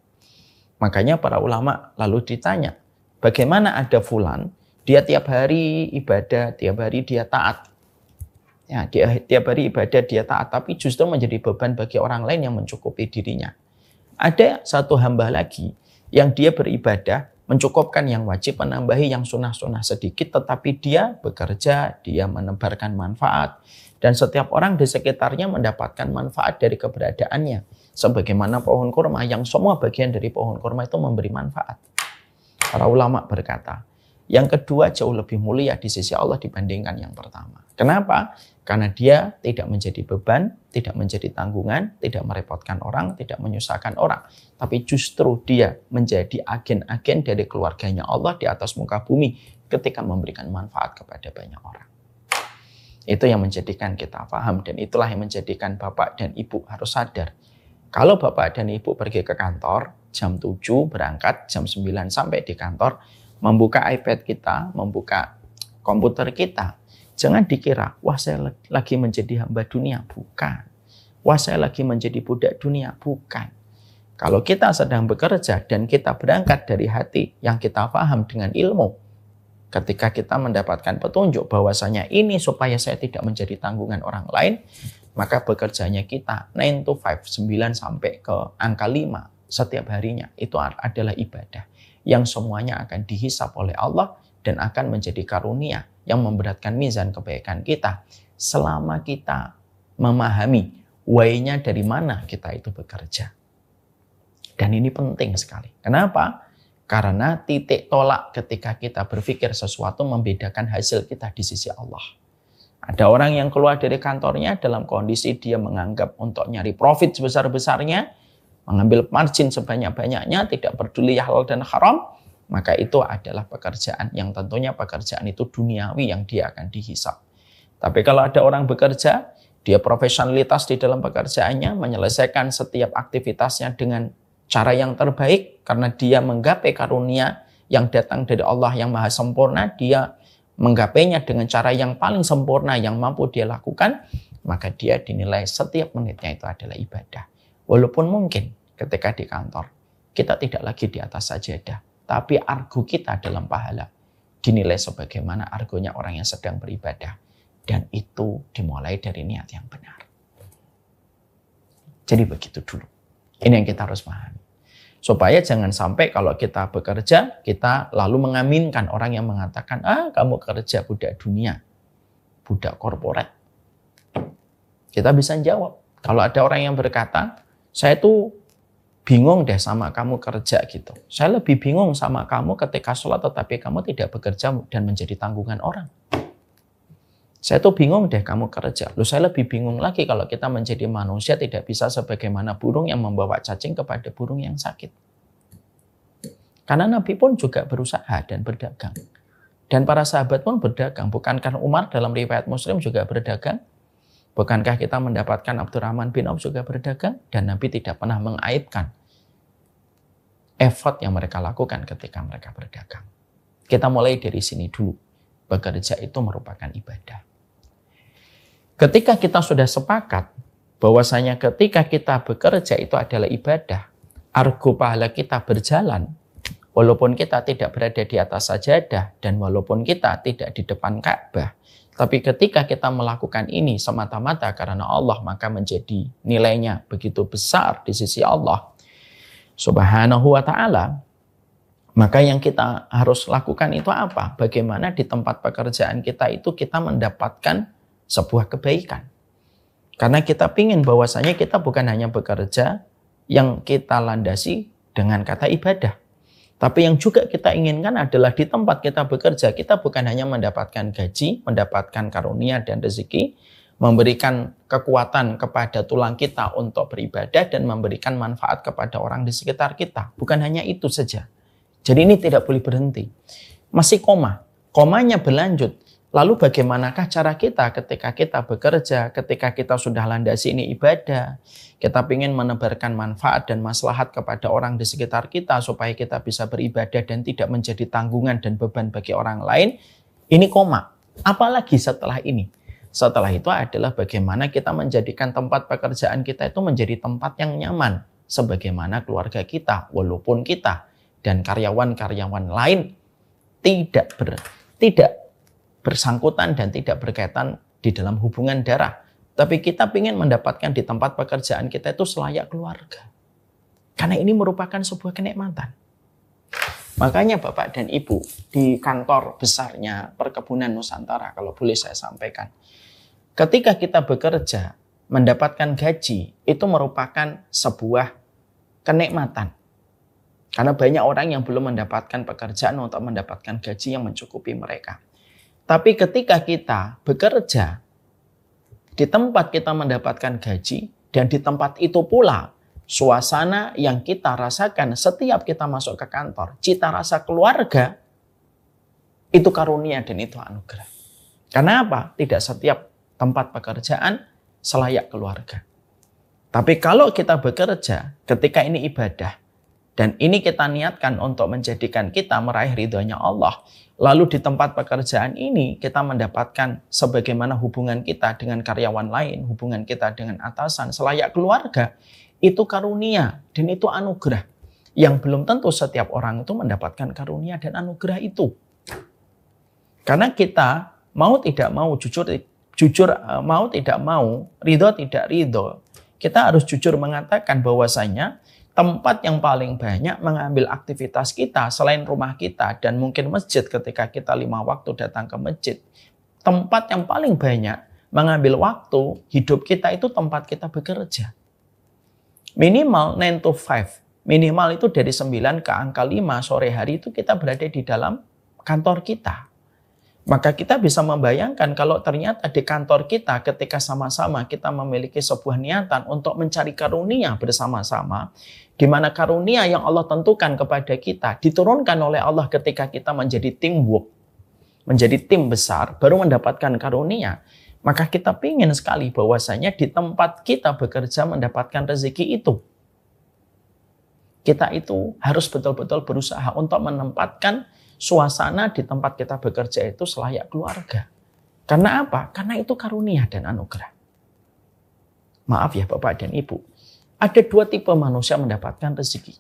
[SPEAKER 1] Makanya para ulama lalu ditanya, bagaimana ada fulan, dia tiap hari ibadah, tiap hari dia taat. Ya, dia tiap hari ibadah, dia taat, tapi justru menjadi beban bagi orang lain yang mencukupi dirinya. Ada satu hamba lagi yang dia beribadah, mencukupkan yang wajib, menambahi yang sunnah-sunnah sedikit, tetapi dia bekerja, dia menebarkan manfaat, dan setiap orang di sekitarnya mendapatkan manfaat dari keberadaannya. Sebagaimana pohon kurma, yang semua bagian dari pohon kurma itu memberi manfaat. Para ulama berkata, yang kedua jauh lebih mulia di sisi Allah dibandingkan yang pertama. Kenapa? Karena dia tidak menjadi beban, tidak menjadi tanggungan, tidak merepotkan orang, tidak menyusahkan orang. Tapi justru dia menjadi agen-agen dari keluarganya Allah di atas muka bumi ketika memberikan manfaat kepada banyak orang. Itu yang menjadikan kita paham, dan itulah yang menjadikan bapak dan ibu harus sadar. Kalau bapak dan ibu pergi ke kantor, jam 7 berangkat, jam 9 sampai di kantor, membuka iPad kita, membuka komputer kita, jangan dikira, wah saya lagi menjadi hamba dunia. Bukan. Wah saya lagi menjadi budak dunia. Bukan. Kalau kita sedang bekerja dan kita berangkat dari hati yang kita paham dengan ilmu, ketika kita mendapatkan petunjuk bahwasanya ini supaya saya tidak menjadi tanggungan orang lain, maka bekerjanya kita 9 to 5, 9 sampai ke angka 5 setiap harinya, itu adalah ibadah yang semuanya akan dihisap oleh Allah dan akan menjadi karunia yang memberatkan mizan kebaikan kita selama kita memahami way-nya dari mana kita itu bekerja. Dan ini penting sekali. Kenapa? Karena titik tolak ketika kita berpikir sesuatu membedakan hasil kita di sisi Allah. Ada orang yang keluar dari kantornya dalam kondisi dia menganggap untuk nyari profit sebesar-besarnya, mengambil margin sebanyak-banyaknya, tidak peduli halal dan haram, maka itu adalah pekerjaan yang tentunya pekerjaan itu duniawi yang dia akan dihisap. Tapi kalau ada orang bekerja, dia profesionalitas di dalam pekerjaannya, menyelesaikan setiap aktivitasnya dengan cara yang terbaik, karena dia menggapai karunia yang datang dari Allah yang maha sempurna, dia menggapainya dengan cara yang paling sempurna yang mampu dia lakukan, maka dia dinilai setiap menitnya itu adalah ibadah. Walaupun mungkin ketika di kantor, kita tidak lagi di atas sajadah, tapi argo kita dalam pahala dinilai sebagaimana argonya orang yang sedang beribadah. Dan itu dimulai dari niat yang benar. Jadi begitu dulu. Ini yang kita harus pahami. Supaya jangan sampai kalau kita bekerja, kita lalu mengaminkan orang yang mengatakan, kamu kerja budak dunia, budak korporat. Kita bisa jawab. Kalau ada orang yang berkata, saya tuh bingung deh sama kamu kerja gitu. Saya lebih bingung sama kamu ketika sholat tetapi kamu tidak bekerja dan menjadi tanggungan orang. Saya tuh bingung deh kamu kerja. Loh, saya lebih bingung lagi kalau kita menjadi manusia tidak bisa sebagaimana burung yang membawa cacing kepada burung yang sakit. Karena Nabi pun juga berusaha dan berdagang. Dan para sahabat pun berdagang. Bukankah Umar dalam riwayat Muslim juga berdagang? Bukankah kita mendapatkan Abdurrahman bin Auf juga berdagang dan Nabi tidak pernah mengaibkan effort yang mereka lakukan ketika mereka berdagang. Kita mulai dari sini dulu. Bekerja itu merupakan ibadah. Ketika kita sudah sepakat bahwasanya ketika kita bekerja itu adalah ibadah, argo pahala kita berjalan, walaupun kita tidak berada di atas sajadah dan walaupun kita tidak di depan Ka'bah, tapi ketika kita melakukan ini semata-mata karena Allah, maka menjadi nilainya begitu besar di sisi Allah Subhanahu wa ta'ala. Maka yang kita harus lakukan itu apa? Bagaimana di tempat pekerjaan kita itu kita mendapatkan sebuah kebaikan. Karena kita ingin bahwasanya kita bukan hanya bekerja yang kita landasi dengan kata ibadah. Tapi yang juga kita inginkan adalah di tempat kita bekerja, kita bukan hanya mendapatkan gaji, mendapatkan karunia dan rezeki, memberikan kekuatan kepada tulang kita untuk beribadah dan memberikan manfaat kepada orang di sekitar kita. Bukan hanya itu saja. Jadi ini tidak boleh berhenti. Masih koma. Komanya berlanjut. Lalu bagaimanakah cara kita ketika kita bekerja, ketika kita sudah landasi ini ibadah, kita ingin menebarkan manfaat dan maslahat kepada orang di sekitar kita supaya kita bisa beribadah dan tidak menjadi tanggungan dan beban bagi orang lain, ini koma. Apalagi setelah ini? Setelah itu adalah bagaimana kita menjadikan tempat pekerjaan kita itu menjadi tempat yang nyaman, sebagaimana keluarga kita, walaupun kita dan karyawan-karyawan lain tidak bersangkutan dan tidak berkaitan di dalam hubungan darah. Tapi kita ingin mendapatkan di tempat pekerjaan kita itu selayak keluarga. Karena ini merupakan sebuah kenikmatan. Makanya Bapak dan Ibu, di kantor besarnya Perkebunan Nusantara, kalau boleh saya sampaikan, ketika kita bekerja, mendapatkan gaji, itu merupakan sebuah kenikmatan. Karena banyak orang yang belum mendapatkan pekerjaan untuk mendapatkan gaji yang mencukupi mereka. Tapi ketika kita bekerja, di tempat kita mendapatkan gaji, dan di tempat itu pula, suasana yang kita rasakan setiap kita masuk ke kantor, cita rasa keluarga, itu karunia dan itu anugerah. Karena apa? Tidak setiap tempat pekerjaan selayak keluarga. Tapi kalau kita bekerja, ketika ini ibadah, dan ini kita niatkan untuk menjadikan kita meraih ridhonya Allah. Lalu di tempat pekerjaan ini kita mendapatkan sebagaimana hubungan kita dengan karyawan lain, hubungan kita dengan atasan, selayak keluarga. Itu karunia dan itu anugerah. Yang belum tentu setiap orang itu mendapatkan karunia dan anugerah itu. Karena kita mau tidak mau, jujur mau tidak mau, ridho tidak ridho, kita harus jujur mengatakan bahwasanya tempat yang paling banyak mengambil aktivitas kita selain rumah kita dan mungkin masjid ketika kita 5 waktu datang ke masjid. Tempat yang paling banyak mengambil waktu hidup kita itu tempat kita bekerja. Minimal 9 to 5. Minimal itu dari 9 ke angka 5 sore hari itu kita berada di dalam kantor kita. Maka kita bisa membayangkan kalau ternyata di kantor kita ketika sama-sama kita memiliki sebuah niatan untuk mencari karunia bersama-sama, di mana karunia yang Allah tentukan kepada kita diturunkan oleh Allah ketika kita menjadi teamwork, menjadi tim besar, baru mendapatkan karunia. Maka kita ingin sekali bahwasanya di tempat kita bekerja mendapatkan rezeki itu. Kita itu harus betul-betul berusaha untuk menempatkan suasana di tempat kita bekerja itu selayak keluarga. Karena apa? Karena itu karunia dan anugerah. Maaf ya Bapak dan Ibu. Ada 2 tipe manusia mendapatkan rezeki.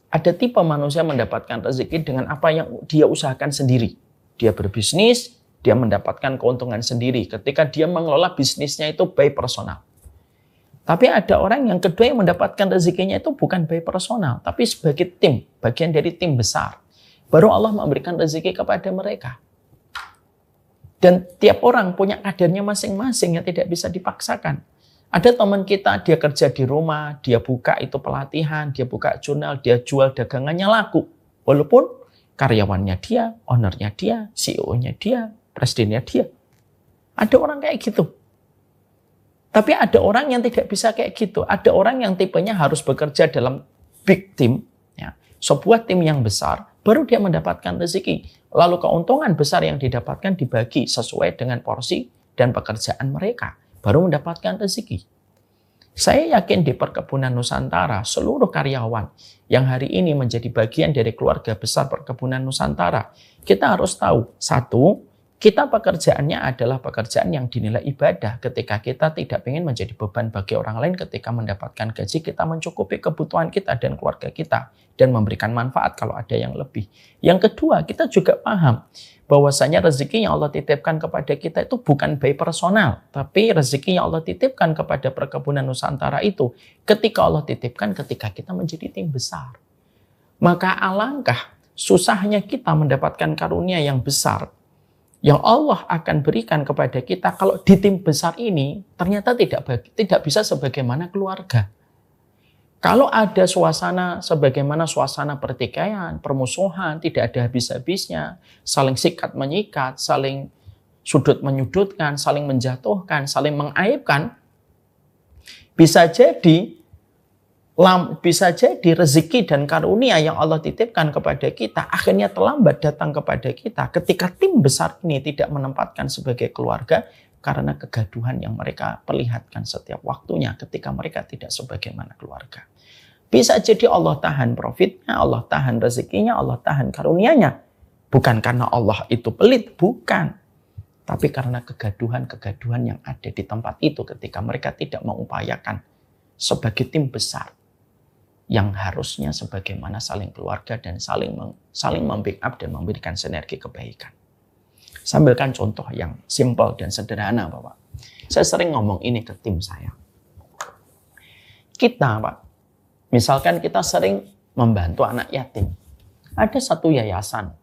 [SPEAKER 1] Ada tipe manusia mendapatkan rezeki dengan apa yang dia usahakan sendiri. Dia berbisnis, dia mendapatkan keuntungan sendiri ketika dia mengelola bisnisnya itu by personal. Tapi ada orang yang kedua yang mendapatkan rezekinya itu bukan by personal, tapi sebagai tim, bagian dari tim besar. Baru Allah memberikan rezeki kepada mereka. Dan tiap orang punya kadarnya masing-masing yang tidak bisa dipaksakan. Ada teman kita, dia kerja di rumah, dia buka itu pelatihan, dia buka jurnal, dia jual dagangannya laku. Walaupun karyawannya dia, ownernya dia, CEO-nya dia, presidennya dia. Ada orang kayak gitu. Tapi ada orang yang tidak bisa kayak gitu. Ada orang yang tipenya harus bekerja dalam big team, ya, sebuah tim yang besar, baru dia mendapatkan rezeki. Lalu keuntungan besar yang didapatkan dibagi sesuai dengan porsi dan pekerjaan mereka. baru mendapatkan rezeki. Saya yakin di Perkebunan Nusantara, seluruh karyawan yang hari ini menjadi bagian dari keluarga besar Perkebunan Nusantara, kita harus tahu, satu, kita pekerjaannya adalah pekerjaan yang dinilai ibadah. Ketika kita tidak ingin menjadi beban bagi orang lain, ketika mendapatkan gaji, kita mencukupi kebutuhan kita dan keluarga kita, dan memberikan manfaat kalau ada yang lebih. Yang kedua, kita juga paham bahwasanya rezeki yang Allah titipkan kepada kita itu bukan by personal, tapi rezeki yang Allah titipkan kepada Perkebunan Nusantara itu ketika Allah titipkan ketika kita menjadi tim besar. Maka alangkah susahnya kita mendapatkan karunia yang besar yang Allah akan berikan kepada kita kalau di tim besar ini ternyata tidak bisa sebagaimana keluarga. Kalau ada suasana sebagaimana suasana pertikaian, permusuhan, tidak ada habis-habisnya, saling sikat menyikat, saling sudut menyudutkan, saling menjatuhkan, saling mengaibkan, bisa jadi rezeki dan karunia yang Allah titipkan kepada kita akhirnya terlambat datang kepada kita ketika tim besar ini tidak menempatkan sebagai keluarga karena kegaduhan yang mereka perlihatkan setiap waktunya ketika mereka tidak sebagaimana keluarga. Bisa jadi Allah tahan profitnya, Allah tahan rezekinya, Allah tahan karunianya. Bukan karena Allah itu pelit, bukan. Tapi karena kegaduhan-kegaduhan yang ada di tempat itu ketika mereka tidak mengupayakan sebagai tim besar yang harusnya sebagaimana saling keluarga dan saling membackup dan memberikan sinergi kebaikan. Sambilkan contoh yang simpel dan sederhana, Bapak. Saya sering ngomong ini ke tim saya. Kita, Pak, misalkan kita sering membantu anak yatim. Ada satu yayasan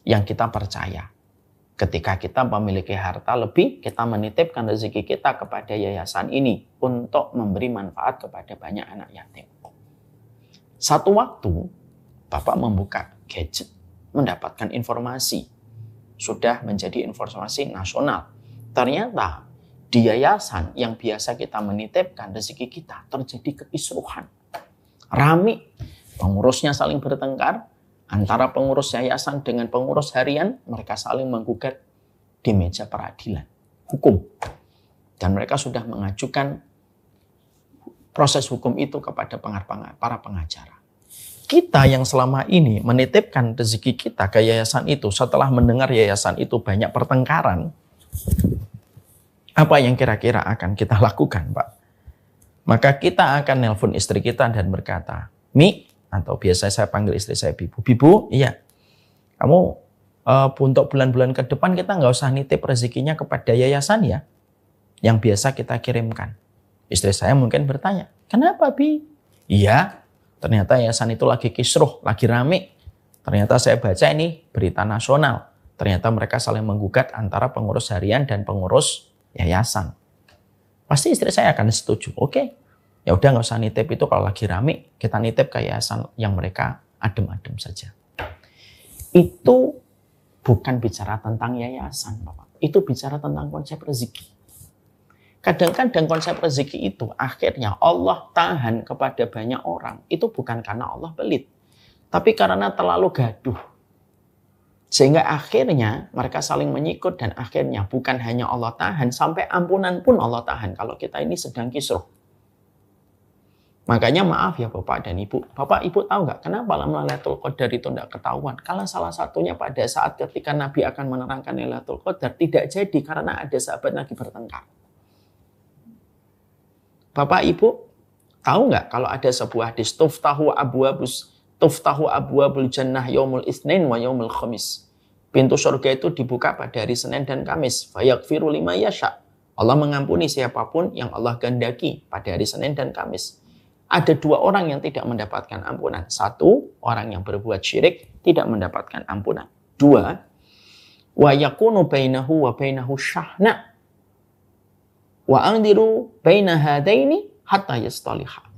[SPEAKER 1] yang kita percaya. Ketika kita memiliki harta lebih, kita menitipkan rezeki kita kepada yayasan ini untuk memberi manfaat kepada banyak anak yatim. Satu waktu, Bapak membuka gadget, mendapatkan informasi. Sudah menjadi informasi nasional. Ternyata di yayasan yang biasa kita menitipkan rezeki kita, terjadi kekisruhan. Rame, pengurusnya saling bertengkar, antara pengurus yayasan dengan pengurus harian, mereka saling menggugat di meja peradilan, hukum. Dan mereka sudah mengajukan proses hukum itu kepada para pengacara. Kita yang selama ini menitipkan rezeki kita ke yayasan itu, setelah mendengar yayasan itu banyak pertengkaran, apa yang kira-kira akan kita lakukan, Pak? Maka kita akan nelpon istri kita dan berkata, Mi, atau biasa saya panggil istri saya Bibu. Bibu, iya, kamu untuk bulan-bulan ke depan kita nggak usah nitip rezekinya kepada yayasan ya, yang biasa kita kirimkan. Istri saya mungkin bertanya, kenapa Bi? Iya, ternyata yayasan itu lagi kisruh, lagi rame. Ternyata saya baca ini berita nasional. Ternyata mereka saling menggugat antara pengurus harian dan pengurus yayasan. Pasti istri saya akan setuju. Oke, ya udah nggak usah nitip itu kalau lagi rame. Kita nitip ke yayasan yang mereka adem-adem saja. Itu bukan bicara tentang yayasan, Bapak. Itu bicara tentang konsep rezeki. Kadang-kadang konsep rezeki itu akhirnya Allah tahan kepada banyak orang. Itu bukan karena Allah pelit. Tapi karena terlalu gaduh. Sehingga akhirnya mereka saling menyikut dan akhirnya bukan hanya Allah tahan. Sampai ampunan pun Allah tahan kalau kita ini sedang kisruh. Makanya maaf ya Bapak dan Ibu. Bapak Ibu tahu nggak kenapa Lailatul Qadar itu tidak ketahuan? Karena salah satunya pada saat ketika Nabi akan menerangkan Lailatul Qadar tidak jadi karena ada sahabat lagi bertengkar. Bapak Ibu tahu nggak kalau ada sebuah hadis tuftahu abwabul jannah yaumul itsnain wa yaumul khamis. Pintu surga itu dibuka pada hari Senin dan Kamis. Fayaghfiru lima yasha. Allah mengampuni siapapun yang Allah kehendaki pada hari Senin dan Kamis. Ada dua orang yang tidak mendapatkan ampunan. Satu, orang yang berbuat syirik tidak mendapatkan ampunan. Dua, wa yakunu bainahu wa bainahu syahna. Wa andiru baina hadaini hatta yastaliha.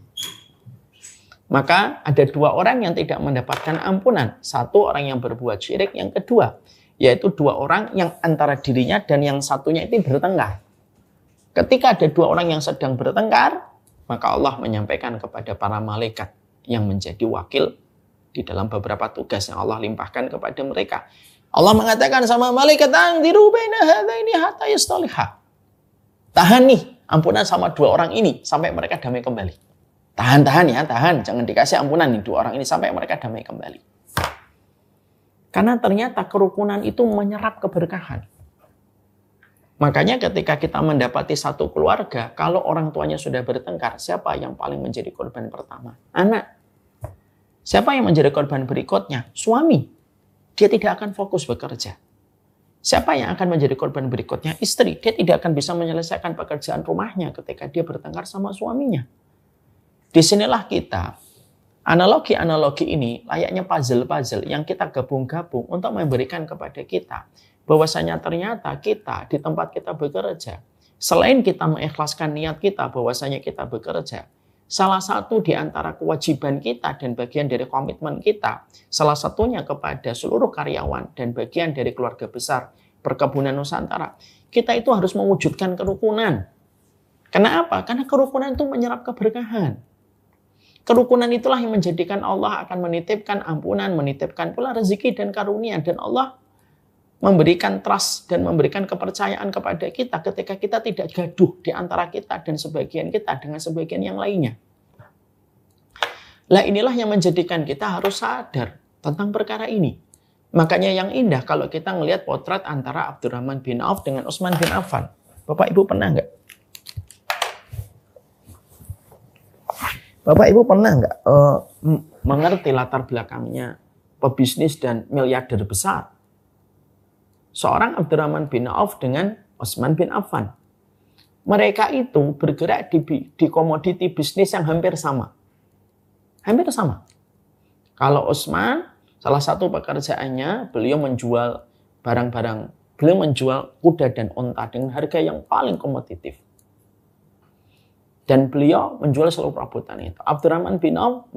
[SPEAKER 1] Maka ada dua orang yang tidak mendapatkan ampunan. Satu orang yang berbuat syirik, yang kedua yaitu dua orang yang antara dirinya dan yang satunya itu bertengkar. Ketika ada dua orang yang sedang bertengkar, maka Allah menyampaikan kepada para malaikat yang menjadi wakil di dalam beberapa tugas yang Allah limpahkan kepada mereka. Allah mengatakan sama malaikat, andiru baina hadaini hatta yastaliha. Tahan nih ampunan sama dua orang ini sampai mereka damai kembali. Tahan ya, jangan dikasih ampunan nih dua orang ini sampai mereka damai kembali. Karena ternyata kerukunan itu menyerap keberkahan. Makanya ketika kita mendapati satu keluarga, kalau orang tuanya sudah bertengkar, siapa yang paling menjadi korban pertama? Anak. Siapa yang menjadi korban berikutnya? Suami. Dia tidak akan fokus bekerja. Siapa yang akan menjadi korban berikutnya? Istri. Dia tidak akan bisa menyelesaikan pekerjaan rumahnya ketika dia bertengkar sama suaminya. Disinilah kita, analogi-analogi ini layaknya puzzle-puzzle yang kita gabung-gabung untuk memberikan kepada kita bahwasanya ternyata kita di tempat kita bekerja, selain kita mengikhlaskan niat kita bahwasanya kita bekerja, salah satu di antara kewajiban kita dan bagian dari komitmen kita, salah satunya kepada seluruh karyawan dan bagian dari keluarga besar Perkebunan Nusantara, kita itu harus mewujudkan kerukunan. Kenapa? Karena kerukunan itu menyerap keberkahan. Kerukunan itulah yang menjadikan Allah akan menitipkan ampunan, menitipkan pula rezeki dan karunia. Dan Allah memberikan trust dan memberikan kepercayaan kepada kita ketika kita tidak gaduh di antara kita dan sebagian kita dengan sebagian yang lainnya. Lah inilah yang menjadikan kita harus sadar tentang perkara ini. Makanya yang indah kalau kita ngelihat potret antara Abdurrahman bin Auf dengan Utsman bin Affan. Bapak Ibu pernah nggak? Bapak Ibu pernah nggak mengerti latar belakangnya pebisnis dan miliarder besar? Seorang Abdurrahman bin Auf dengan Utsman bin Affan. Mereka itu bergerak di komoditi bisnis yang hampir sama. Hampir sama. Kalau Utsman, salah satu pekerjaannya, beliau menjual barang-barang, beliau menjual kuda dan unta dengan harga yang paling kompetitif. Dan beliau menjual seluruh perabotan itu. Abdurrahman bin Auf,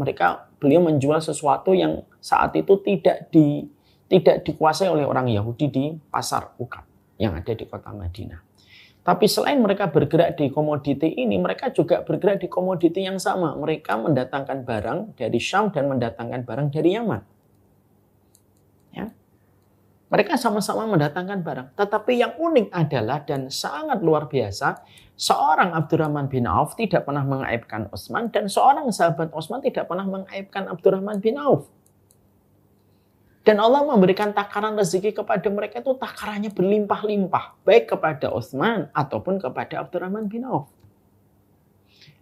[SPEAKER 1] beliau menjual sesuatu yang saat itu tidak dikuasai oleh orang Yahudi di pasar Ukab yang ada di kota Madinah. Tapi selain mereka bergerak di komoditi ini, mereka juga bergerak di komoditi yang sama. Mereka mendatangkan barang dari Syam dan mendatangkan barang dari Yaman. Ya. Mereka sama-sama mendatangkan barang. Tetapi yang unik adalah dan sangat luar biasa, seorang Abdurrahman bin Auf tidak pernah mengaibkan Utsman dan seorang sahabat Utsman tidak pernah mengaibkan Abdurrahman bin Auf. Dan Allah memberikan takaran rezeki kepada mereka itu takarannya berlimpah-limpah. Baik kepada Utsman ataupun kepada Abdurrahman bin Auf.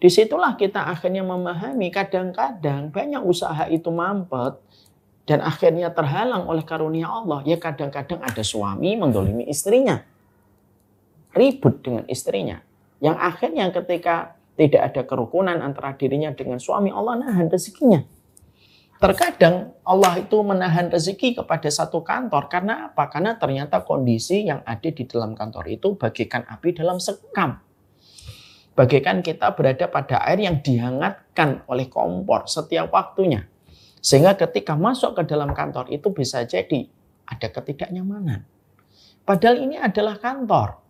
[SPEAKER 1] Disitulah kita akhirnya memahami kadang-kadang banyak usaha itu mampet. Dan akhirnya terhalang oleh karunia Allah. Ya kadang-kadang ada suami mendolimi istrinya. Ribut dengan istrinya. Yang akhirnya ketika tidak ada kerukunan antara dirinya dengan suami, Allah nahan rezekinya. Terkadang Allah itu menahan rezeki kepada satu kantor. Karena apa? Karena ternyata kondisi yang ada di dalam kantor itu bagaikan api dalam sekam. Bagaikan kita berada pada air yang dihangatkan oleh kompor setiap waktunya. Sehingga ketika masuk ke dalam kantor itu bisa jadi ada ketidaknyamanan. Padahal ini adalah kantor.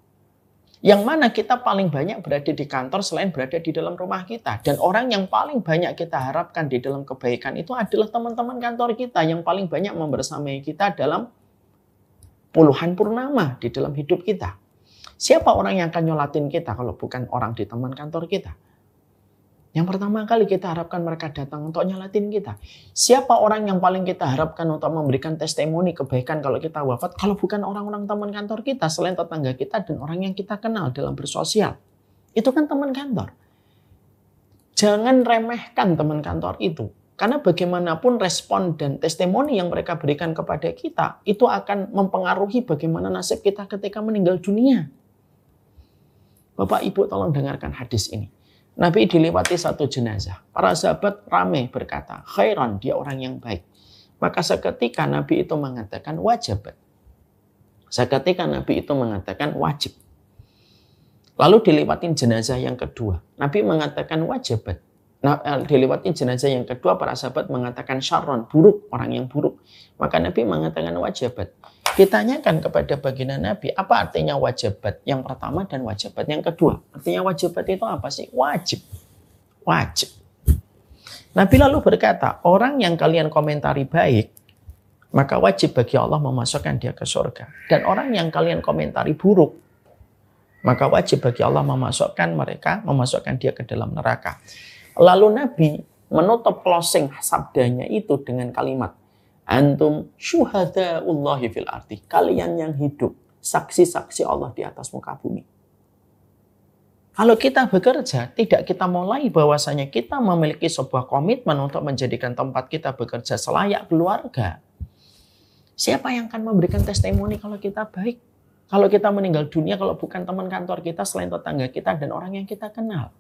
[SPEAKER 1] Yang mana kita paling banyak berada di kantor selain berada di dalam rumah kita. Dan orang yang paling banyak kita harapkan di dalam kebaikan itu adalah teman-teman kantor kita. Yang paling banyak membersamai kita dalam puluhan purnama di dalam hidup kita. Siapa orang yang akan nyolatin kita kalau bukan orang di teman kantor kita? Yang pertama kali kita harapkan mereka datang untuk nyolatin kita. Siapa orang yang paling kita harapkan untuk memberikan testimoni kebaikan kalau kita wafat? Kalau bukan orang-orang teman kantor kita, selain tetangga kita dan orang yang kita kenal dalam bersosial. Itu kan teman kantor. Jangan remehkan teman kantor itu. Karena bagaimanapun respon dan testimoni yang mereka berikan kepada kita, itu akan mempengaruhi bagaimana nasib kita ketika meninggal dunia. Bapak Ibu tolong dengarkan hadis ini. Nabi dilewati satu jenazah. Para sahabat ramai berkata, khairan, dia orang yang baik. Maka seketika Nabi itu mengatakan wajibat. Seketika Nabi itu mengatakan wajib. Lalu dilewati jenazah yang kedua. Nabi mengatakan wajibat. Nah, dilewati jenazah yang kedua, para sahabat mengatakan syarron, buruk, orang yang buruk. Maka Nabi mengatakan wajibat. Ditanyakan kepada baginda Nabi, apa artinya wajibat yang pertama dan wajibat yang kedua? Artinya wajibat itu apa sih? Wajib. Wajib. Nabi lalu berkata, orang yang kalian komentari baik, maka wajib bagi Allah memasukkan dia ke surga. Dan orang yang kalian komentari buruk, Maka wajib bagi Allah memasukkan dia ke dalam neraka. Lalu Nabi menutup closing sabdanya itu dengan kalimat, antum syuhadaullahi fil ardi. Kalian yang hidup, saksi-saksi Allah di atas muka bumi. Kalau kita bekerja, tidak kita mulai bahwasanya kita memiliki sebuah komitmen untuk menjadikan tempat kita bekerja selayak keluarga. Siapa yang akan memberikan testimoni kalau kita baik? Kalau kita meninggal dunia, kalau bukan teman kantor kita, selain tetangga kita dan orang yang kita kenal.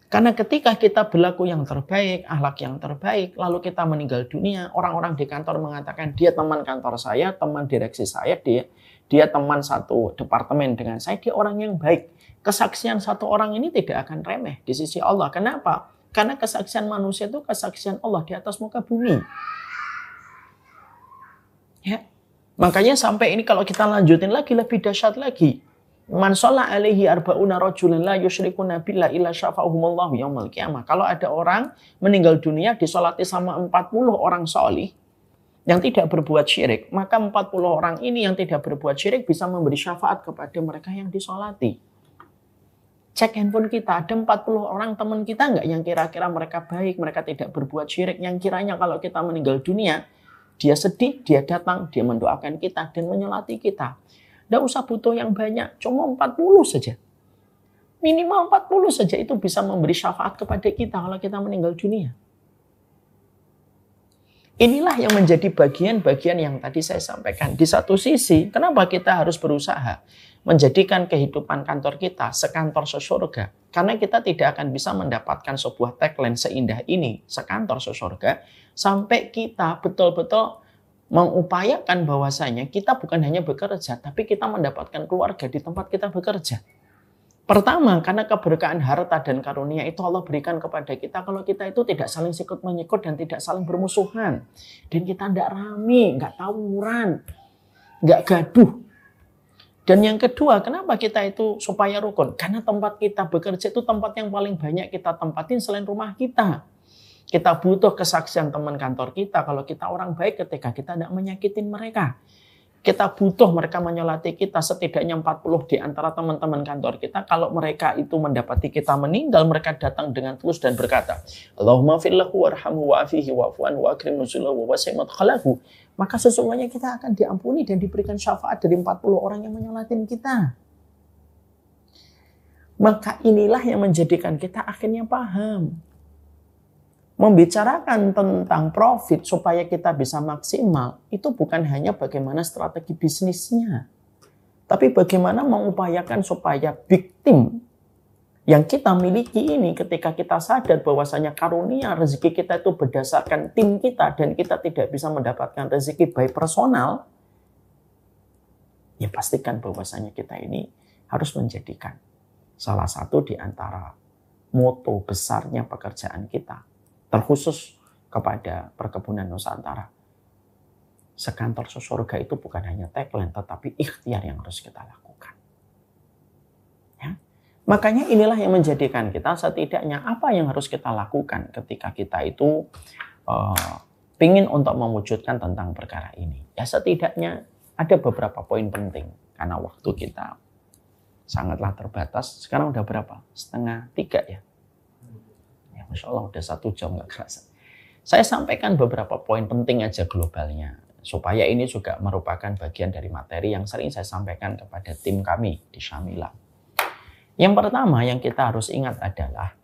[SPEAKER 1] Karena ketika kita berlaku yang terbaik, akhlak yang terbaik, lalu kita meninggal dunia, orang-orang di kantor mengatakan, dia teman kantor saya, teman direksi saya, dia teman satu departemen dengan saya, dia orang yang baik. Kesaksian satu orang ini tidak akan remeh di sisi Allah. Kenapa? Karena kesaksian manusia itu kesaksian Allah di atas muka bumi. Ya. Makanya sampai ini kalau kita lanjutin lagi lebih dahsyat lagi. Man shalla alaihi arba'una rajulan la yusyrikuna billahi illa syafa'ahumullahu yaumil qiyamah. Kalau ada orang meninggal dunia disolati sama 40 orang solih yang tidak berbuat syirik, maka 40 orang ini yang tidak berbuat syirik bisa memberi syafaat kepada mereka yang disolati. Cek handphone kita, ada 40 orang teman kita nggak yang kira-kira mereka baik, mereka tidak berbuat syirik, yang kiranya kalau kita meninggal dunia, dia sedih, dia datang, dia mendoakan kita dan menyolati kita. Nggak usah butuh yang banyak, cuma 40 saja. Minimal 40 saja itu bisa memberi syafaat kepada kita kalau kita meninggal dunia. Inilah yang menjadi bagian-bagian yang tadi saya sampaikan. Di satu sisi, kenapa kita harus berusaha menjadikan kehidupan kantor kita sekantor sesurga? Karena kita tidak akan bisa mendapatkan sebuah tagline seindah ini, sekantor sesurga, sampai kita betul-betul mengupayakan bahwasanya kita bukan hanya bekerja, tapi kita mendapatkan keluarga di tempat kita bekerja. Pertama, karena keberkahan harta dan karunia itu Allah berikan kepada kita kalau kita itu tidak saling sikut-menyikut dan tidak saling bermusuhan. Dan kita tidak rame, nggak tawuran, nggak gaduh. Dan yang kedua, kenapa kita itu supaya rukun? Karena tempat kita bekerja itu tempat yang paling banyak kita tempatin selain rumah kita. Kita butuh kesaksian teman kantor kita kalau kita orang baik ketika kita tidak menyakitin mereka. Kita butuh mereka menyolati kita, setidaknya 40 di antara teman-teman kantor kita. Kalau mereka itu mendapati kita meninggal, mereka datang dengan tulus dan berkata, Allahumma fillahu warhamhu wa'afihi wa'afu'an wa'akrim nuzulahu wa'wasi'mat khalahu. Maka sesungguhnya kita akan diampuni dan diberikan syafaat dari 40 orang yang menyolatin kita. Maka inilah yang menjadikan kita akhirnya paham. Membicarakan tentang profit supaya kita bisa maksimal, itu bukan hanya bagaimana strategi bisnisnya, tapi bagaimana mengupayakan supaya big team yang kita miliki ini ketika kita sadar bahwasanya karunia rezeki kita itu berdasarkan tim kita dan kita tidak bisa mendapatkan rezeki by personal, ya pastikan bahwasanya kita ini harus menjadikan salah satu di antara moto besarnya pekerjaan kita, terkhusus kepada perkebunan Nusantara. Sekantor sesurga itu bukan hanya tagline, tetapi ikhtiar yang harus kita lakukan. Ya? Makanya inilah yang menjadikan kita setidaknya apa yang harus kita lakukan ketika kita itu ingin untuk mewujudkan tentang perkara ini. Ya setidaknya ada beberapa poin penting. Karena waktu kita sangatlah terbatas. Sekarang udah berapa? 2:30 ya? Masya Allah udah 1 jam nggak kerasa. Saya sampaikan beberapa poin penting aja globalnya. Supaya ini juga merupakan bagian dari materi yang sering saya sampaikan kepada tim kami di Syamila. Yang pertama yang kita harus ingat adalah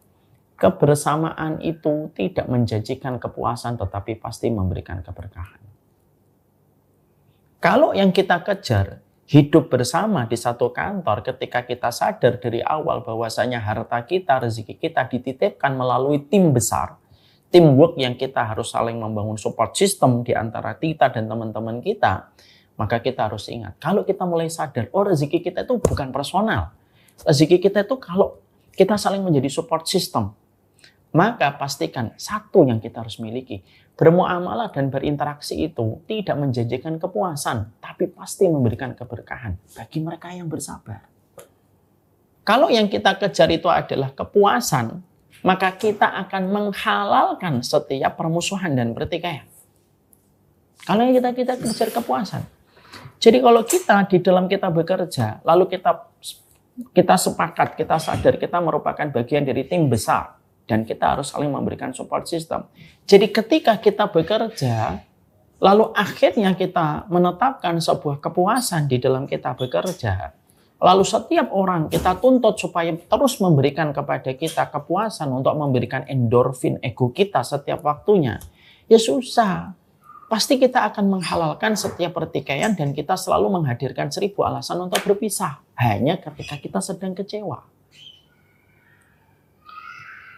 [SPEAKER 1] kebersamaan itu tidak menjanjikan kepuasan tetapi pasti memberikan keberkahan. Kalau yang kita kejar hidup bersama di satu kantor ketika kita sadar dari awal bahwasanya harta kita, rezeki kita dititipkan melalui tim besar, teamwork yang kita harus saling membangun support system di antara kita dan teman-teman kita, maka kita harus ingat, kalau kita mulai sadar, oh rezeki kita itu bukan personal, rezeki kita itu kalau kita saling menjadi support system, maka pastikan satu yang kita harus miliki, bermuamalah dan berinteraksi itu tidak menjanjikan kepuasan, tapi pasti memberikan keberkahan bagi mereka yang bersabar. Kalau yang kita kejar itu adalah kepuasan, maka kita akan menghalalkan setiap permusuhan dan pertikaian. Kalau yang kita kejar kepuasan. Jadi kalau kita di dalam kita bekerja, lalu kita sepakat, kita sadar kita merupakan bagian dari tim besar dan kita harus saling memberikan support system. Jadi ketika kita bekerja, lalu akhirnya kita menetapkan sebuah kepuasan di dalam kita bekerja, lalu setiap orang kita tuntut supaya terus memberikan kepada kita kepuasan untuk memberikan endorfin ego kita setiap waktunya, ya susah. Pasti kita akan menghalalkan setiap pertikaian dan kita selalu menghadirkan 1000 alasan untuk berpisah. Hanya ketika kita sedang kecewa.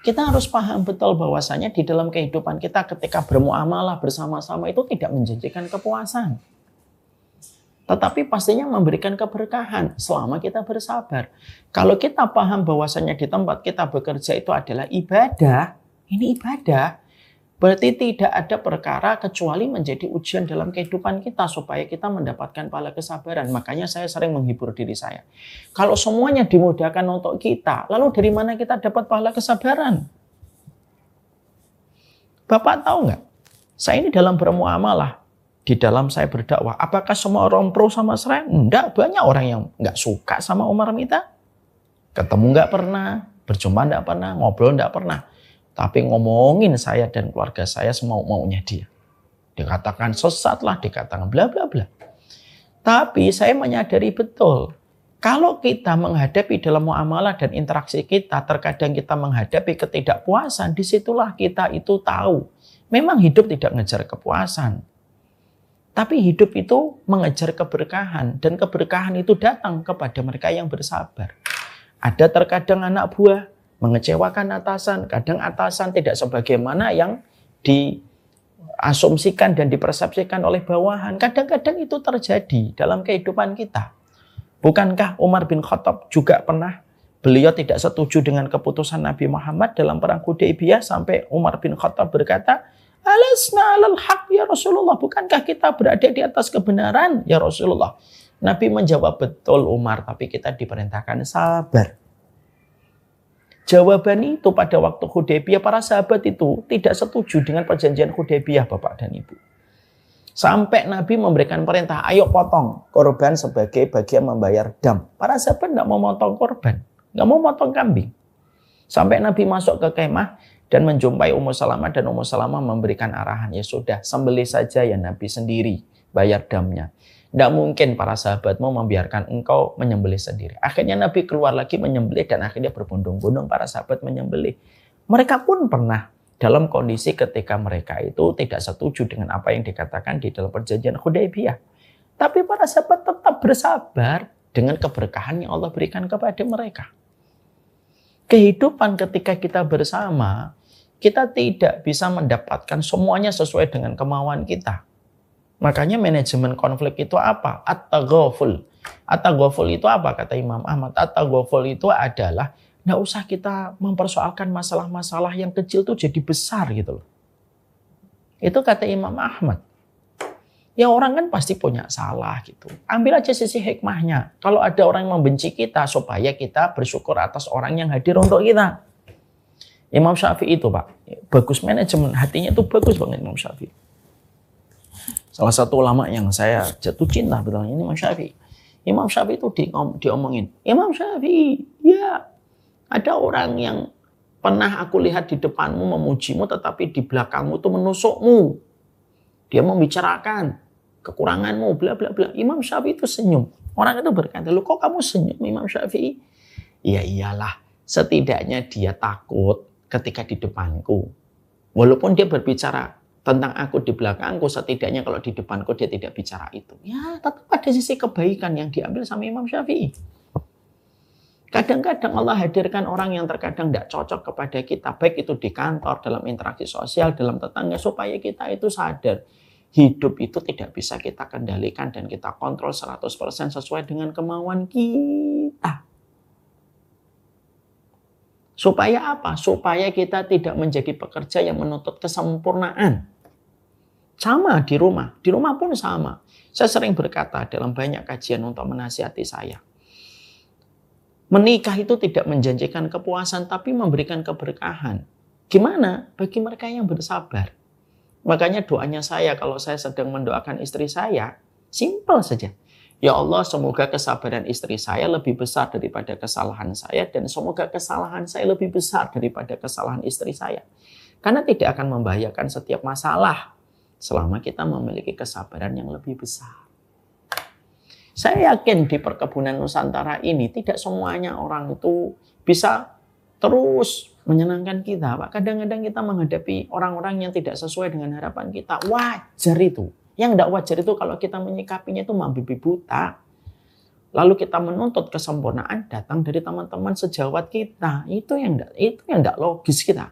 [SPEAKER 1] Kita harus paham betul bahwasanya di dalam kehidupan kita ketika bermuamalah bersama-sama itu tidak menjanjikan kepuasan. Tetapi pastinya memberikan keberkahan selama kita bersabar. Kalau kita paham bahwasanya di tempat kita bekerja itu adalah ibadah, ini ibadah. Berarti tidak ada perkara kecuali menjadi ujian dalam kehidupan kita supaya kita mendapatkan pahala kesabaran. Makanya saya sering menghibur diri saya. Kalau semuanya dimudahkan untuk kita, lalu dari mana kita dapat pahala kesabaran? Bapak tahu nggak? Saya ini dalam bermuamalah, di dalam saya berdakwah, apakah semua orang pro sama saya? Enggak, banyak orang yang nggak suka sama Umar Mita. Ketemu nggak pernah, berjumpa nggak pernah, ngobrol nggak pernah. Tapi ngomongin saya dan keluarga saya semau-maunya dia. Dikatakan sesat lah, dikatakan bla bla bla. Tapi saya menyadari betul, kalau kita menghadapi dalam muamalah dan interaksi kita, terkadang kita menghadapi ketidakpuasan, disitulah kita itu tahu. Memang hidup tidak ngejar kepuasan. Tapi hidup itu mengejar keberkahan. Dan keberkahan itu datang kepada mereka yang bersabar. Ada terkadang anak buah mengecewakan atasan, kadang atasan tidak sebagaimana yang diasumsikan dan dipersepsikan oleh bawahan. Kadang-kadang itu terjadi dalam kehidupan kita. Bukankah Umar bin Khattab juga pernah, beliau tidak setuju dengan keputusan Nabi Muhammad dalam perang Hudaybiyah sampai Umar bin Khattab berkata, "Alasna alal haq ya Rasulullah, bukankah kita berada di atas kebenaran ya Rasulullah?" Nabi menjawab, "Betul Umar, tapi kita diperintahkan sabar." Jawaban itu pada waktu Hudaybiyah, para sahabat itu tidak setuju dengan perjanjian Hudaybiyah, Bapak dan Ibu. Sampai Nabi memberikan perintah, ayo potong korban sebagai bagian membayar dam. Para sahabat tidak mau potong korban, nggak mau potong kambing. Sampai Nabi masuk ke kemah dan menjumpai Ummu Salamah, dan Ummu Salamah memberikan arahan, ya sudah, sembelih saja ya Nabi sendiri, bayar damnya. Tidak mungkin para sahabatmu membiarkan engkau menyembelih sendiri. Akhirnya Nabi keluar lagi menyembelih dan akhirnya berbondong-bondong para sahabat menyembelih. Mereka pun pernah dalam kondisi ketika mereka itu tidak setuju dengan apa yang dikatakan di dalam perjanjian Hudaybiyah. Tapi para sahabat tetap bersabar dengan keberkahan yang Allah berikan kepada mereka. Kehidupan ketika kita bersama, kita tidak bisa mendapatkan semuanya sesuai dengan kemauan kita. Makanya manajemen konflik itu apa? At-taghaful. At-taghaful itu apa? Kata Imam Ahmad. At-taghaful itu adalah nggak usah kita mempersoalkan masalah-masalah yang kecil itu jadi besar gitu loh. Itu kata Imam Ahmad. Ya orang kan pasti punya salah gitu. Ambil aja sisi hikmahnya. Kalau ada orang yang membenci kita, supaya kita bersyukur atas orang yang hadir untuk kita. Imam Syafi'i itu Pak, bagus manajemen hatinya itu bagus banget Imam Syafi'i. Salah satu ulama yang saya jatuh cinta betul ini Imam Syafi'i. Imam Syafi'i itu diomongin. Imam Syafi'i, ya ada orang yang pernah aku lihat di depanmu memujimu tetapi di belakangmu itu menusukmu. Dia membicarakan kekuranganmu, bla bla bla. Imam Syafi'i itu senyum. Orang itu berkata, "Loh kok kamu senyum Imam Syafi'i?" Ya iyalah, setidaknya dia takut ketika di depanku. Walaupun dia berbicara tentang aku di belakangku, setidaknya kalau di depanku dia tidak bicara itu. Ya, tetap ada sisi kebaikan yang diambil sama Imam Syafi'i. Kadang-kadang Allah hadirkan orang yang terkadang tidak cocok kepada kita, baik itu di kantor, dalam interaksi sosial, dalam tetangga, supaya kita itu sadar. Hidup itu tidak bisa kita kendalikan dan kita kontrol 100% sesuai dengan kemauan kita. Supaya apa? Supaya kita tidak menjadi pekerja yang menuntut kesempurnaan. Sama di rumah pun sama. Saya sering berkata dalam banyak kajian untuk menasihati saya. Menikah itu tidak menjanjikan kepuasan, tapi memberikan keberkahan. Gimana? Bagi mereka yang bersabar. Makanya doanya saya kalau saya sedang mendoakan istri saya, simpel saja.
[SPEAKER 2] Ya Allah, semoga kesabaran istri saya lebih besar daripada kesalahan saya, dan semoga kesalahan saya lebih besar daripada kesalahan istri saya. Karena tidak akan membahayakan setiap masalah selama kita memiliki kesabaran yang lebih besar. Saya yakin di perkebunan Nusantara ini tidak semuanya orang itu bisa terus menyenangkan kita, Pak. Kadang-kadang kita menghadapi orang-orang yang tidak sesuai dengan harapan kita. Wajar itu. Yang tidak wajar itu kalau kita menyikapinya itu membibi buta. Lalu kita menuntut kesempurnaan datang dari teman-teman sejawat kita. Itu yang tidak logis kita.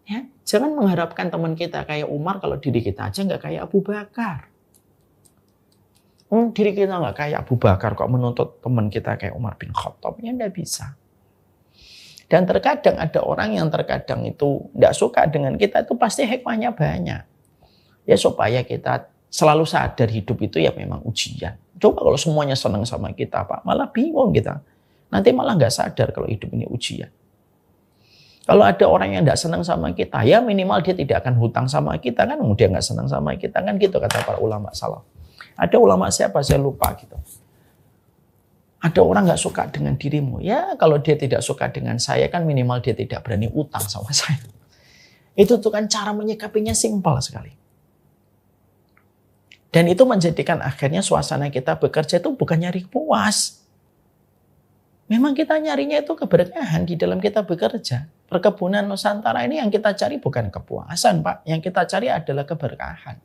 [SPEAKER 2] Ya, jangan mengharapkan teman kita kayak Umar kalau diri kita aja nggak kayak Abu Bakar. Diri kita nggak kayak Abu Bakar kok menuntut teman kita kayak Umar bin Khattab. Ya nggak bisa. Dan terkadang ada orang yang terkadang itu nggak suka dengan kita, itu pasti hikmahnya banyak. Ya supaya kita selalu sadar hidup itu ya memang ujian. Coba kalau semuanya senang sama kita, Pak, malah bingung kita. Nanti malah nggak sadar kalau hidup ini ujian. Kalau ada orang yang nggak senang sama kita, ya minimal dia tidak akan hutang sama kita kan. Dia nggak senang sama kita kan, gitu kata para ulama salaf. Ada ulama siapa saya lupa gitu. Ada orang nggak suka dengan dirimu, ya kalau dia tidak suka dengan saya kan minimal dia tidak berani utang sama saya. Itu tuh kan cara menyikapinya simpel sekali. Dan itu menjadikan akhirnya suasana kita bekerja itu bukan nyari puas. Memang kita nyarinya itu keberkahan di dalam kita bekerja. Perkebunan Nusantara ini yang kita cari bukan kepuasan, Pak. Yang kita cari adalah keberkahan.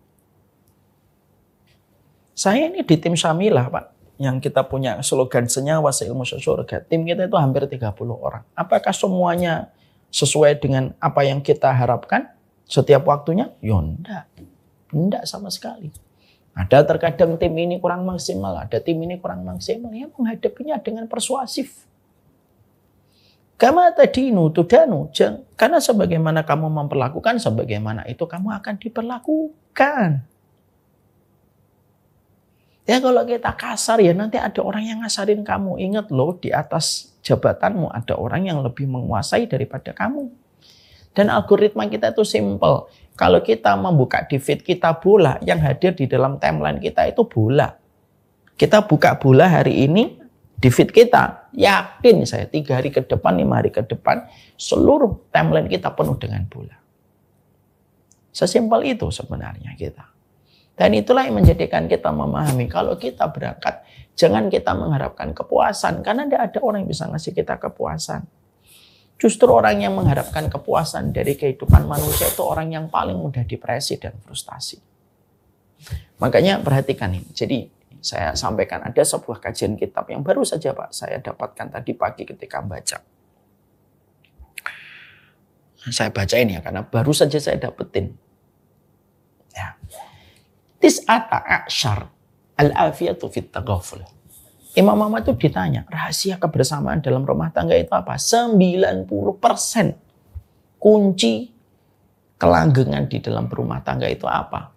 [SPEAKER 2] Saya ini di tim Syamilah, Pak. Yang kita punya slogan senyawa seilmu sesurga. Tim kita itu hampir 30 orang. Apakah semuanya sesuai dengan apa yang kita harapkan setiap waktunya? Ya enggak. Enggak sama sekali. Ada terkadang tim ini kurang maksimal, ada tim ini kurang maksimal. Ya menghadapinya dengan persuasif. Kama tadinu tudanu. Karena sebagaimana kamu memperlakukan, sebagaimana itu kamu akan diperlakukan. Ya kalau kita kasar ya nanti ada orang yang ngasarin kamu. Ingat loh, di atas jabatanmu ada orang yang lebih menguasai daripada kamu. Dan algoritma kita itu simple. Kalau kita membuka di feed kita bola, yang hadir di dalam timeline kita itu bola. Kita buka bola hari ini di feed kita. Yakin saya 3 hari ke depan, 5 hari ke depan, seluruh timeline kita penuh dengan bola. Sesimpel itu sebenarnya kita. Dan itulah yang menjadikan kita memahami kalau kita berangkat, jangan kita mengharapkan kepuasan. Karena tidak ada orang yang bisa ngasih kita kepuasan. Justru orang yang mengharapkan kepuasan dari kehidupan manusia itu orang yang paling mudah depresi dan frustasi. Makanya perhatikan ini. Jadi saya sampaikan ada sebuah kajian kitab yang baru saja Pak saya dapatkan tadi pagi ketika baca. Saya bacain ya karena baru saja saya dapetin. Ya. Tis'ata a'syar al-afiyatu fit taghaful. Imam Ahmad itu ditanya, rahasia kebersamaan dalam rumah tangga itu apa? 90% kunci kelanggengan di dalam rumah tangga itu apa?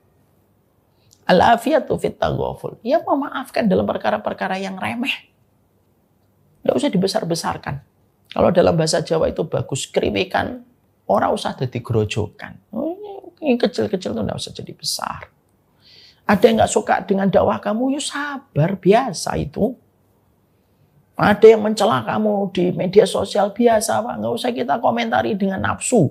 [SPEAKER 2] Al-afiyatu fit taghaful. Ya memaafkan dalam perkara-perkara yang remeh. Tidak usah dibesar-besarkan. Kalau dalam bahasa Jawa itu bagus, kriwikan, ora usah jadi grojokan. Ini kecil-kecil itu tidak usah jadi besar. Ada yang nggak suka dengan dakwah kamu, ya sabar, biasa itu. Ada yang mencela kamu di media sosial, biasa Pak. Nggak usah kita komentari dengan nafsu.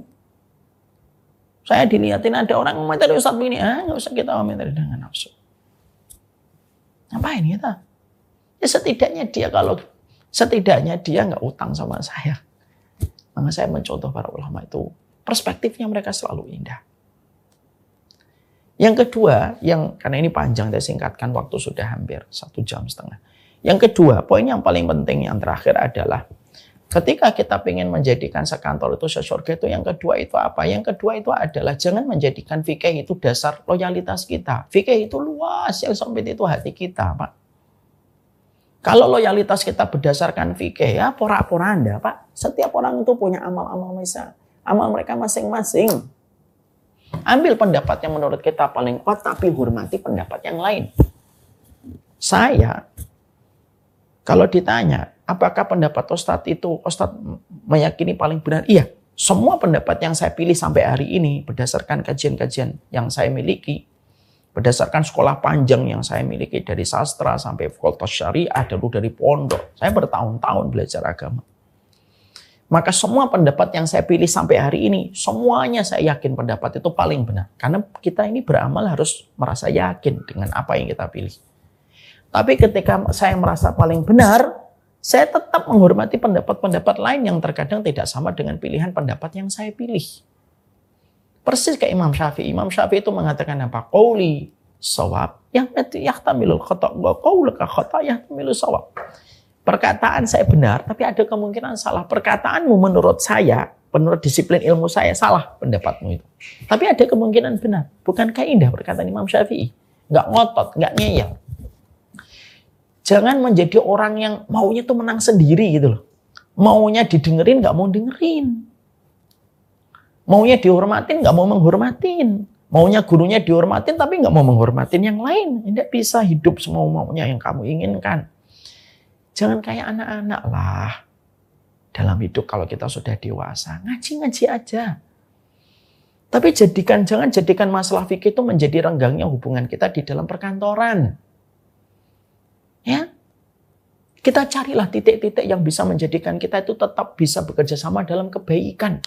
[SPEAKER 2] Saya dilihatin ada orang komentari Ustadz ini, nggak usah kita komentari dengan nafsu. Ngapain kita? Ya setidaknya dia nggak utang sama saya. Maka saya mencontoh para ulama itu, perspektifnya mereka selalu indah. Yang kedua, karena ini panjang, saya singkatkan, waktu sudah hampir 1,5 jam. Yang kedua, poin yang paling penting yang terakhir adalah ketika kita ingin menjadikan sekantor itu sesurga itu, yang kedua itu apa? Yang kedua itu adalah jangan menjadikan fikih itu dasar loyalitas kita. Fikih itu luas, yang sempit itu hati kita, Pak. Kalau loyalitas kita berdasarkan fikih, ya porak-poranda, Pak. Setiap orang itu punya amal-amal mereka masing-masing. Ambil pendapat yang menurut kita paling kuat, tapi hormati pendapat yang lain. Saya, kalau ditanya, apakah pendapat Ustadz itu, Ustadz meyakini paling benar? Iya, semua pendapat yang saya pilih sampai hari ini, berdasarkan kajian-kajian yang saya miliki, Berdasarkan sekolah panjang yang saya miliki dari sastra sampai fakultas syariah, dulu dari pondok. Saya bertahun-tahun belajar agama. Maka semua pendapat yang saya pilih sampai hari ini, semuanya saya yakin pendapat itu paling benar. Karena kita ini beramal harus merasa yakin dengan apa yang kita pilih. Tapi ketika saya merasa paling benar, saya tetap menghormati pendapat-pendapat lain yang terkadang tidak sama dengan pilihan pendapat yang saya pilih. Persis kayak Imam Syafi'i. Imam Syafi'i itu mengatakan apa? Qauli shawab yahtamilul khata' wa qauluka khata' yahtamilul shawab. Perkataan saya benar, tapi ada kemungkinan salah. Perkataanmu menurut saya, menurut disiplin ilmu saya, salah pendapatmu itu. Tapi ada kemungkinan benar. Bukankah indah perkataan Imam Syafi'i? Nggak ngotot, nggak ngeyel. Jangan menjadi orang yang maunya tuh menang sendiri gitu loh. Maunya didengerin, nggak mau dengerin. Maunya dihormatin, nggak mau menghormatin. Maunya gurunya dihormatin, tapi nggak mau menghormatin yang lain. Tidak bisa hidup semau maunya yang kamu inginkan. Jangan kayak anak-anak lah. Dalam hidup kalau kita sudah dewasa, ngaji-ngaji aja. Tapi jangan jadikan masalah fikih itu menjadi renggangnya hubungan kita di dalam perkantoran. Ya, kita carilah titik-titik yang bisa menjadikan kita itu tetap bisa bekerja sama dalam kebaikan.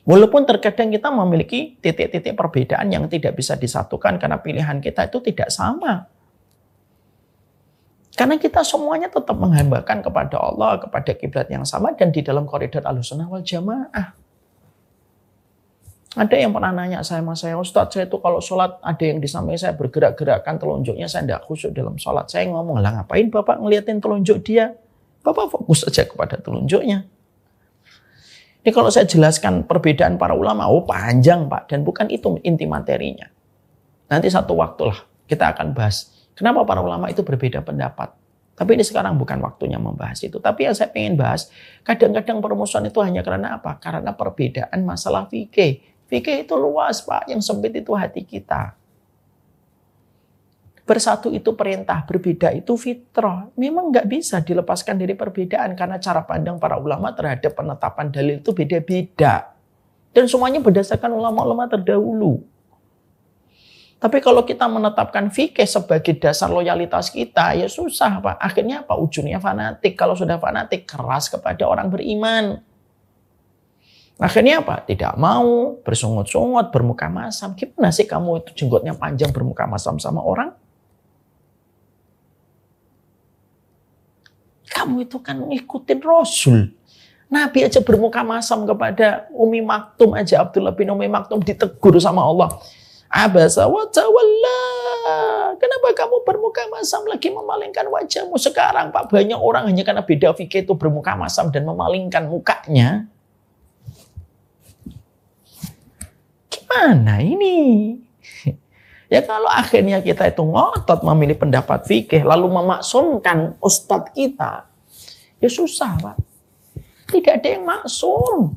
[SPEAKER 2] Walaupun terkadang kita memiliki titik-titik perbedaan yang tidak bisa disatukan karena pilihan kita itu tidak sama. Karena kita semuanya tetap menghambakan kepada Allah, kepada kiblat yang sama dan di dalam koridor Ahlussunnah wal Jamaah. Ada yang pernah nanya sama saya, Ustadz, saya itu kalau sholat ada yang di samping saya bergerak-gerakkan telunjuknya, saya tidak khusyuk dalam sholat. Saya ngomong, lah ngapain Bapak ngeliatin telunjuk dia? Bapak fokus saja kepada telunjuknya. Ini kalau saya jelaskan perbedaan para ulama, panjang Pak. Dan bukan itu inti materinya. Nanti satu waktu lah kita akan bahas. Kenapa para ulama itu berbeda pendapat? Tapi ini sekarang bukan waktunya membahas itu. Tapi yang saya ingin bahas, kadang-kadang permusuhan itu hanya karena apa? Karena perbedaan masalah fikih. Fikih itu luas Pak, yang sempit itu hati kita. Bersatu itu perintah, berbeda itu fitrah. Memang nggak bisa dilepaskan dari perbedaan karena cara pandang para ulama terhadap penetapan dalil itu beda-beda. Dan semuanya berdasarkan ulama-ulama terdahulu. Tapi kalau kita menetapkan fikih sebagai dasar loyalitas kita, ya susah Pak. Akhirnya apa? Ujungnya fanatik. Kalau sudah fanatik, keras kepada orang beriman. Akhirnya apa? Tidak mau, bersungut-sungut, bermuka masam. Gimana sih kamu itu jenggotnya panjang bermuka masam sama orang? Kamu itu kan ngikutin Rasul. Nabi aja bermuka masam kepada Umi Maktum aja. Abdullah bin Umi Maktum ditegur sama Allah. Abasa wa tawalla. Kenapa kamu bermuka masam lagi memalingkan wajahmu sekarang Pak? Banyak orang hanya karena beda fikih itu bermuka masam dan memalingkan mukanya. Gimana ini? Ya kalau akhirnya kita itu ngotot memilih pendapat fikih lalu memaksumkan ustadz kita, ya susah Pak. Tidak ada yang maksum.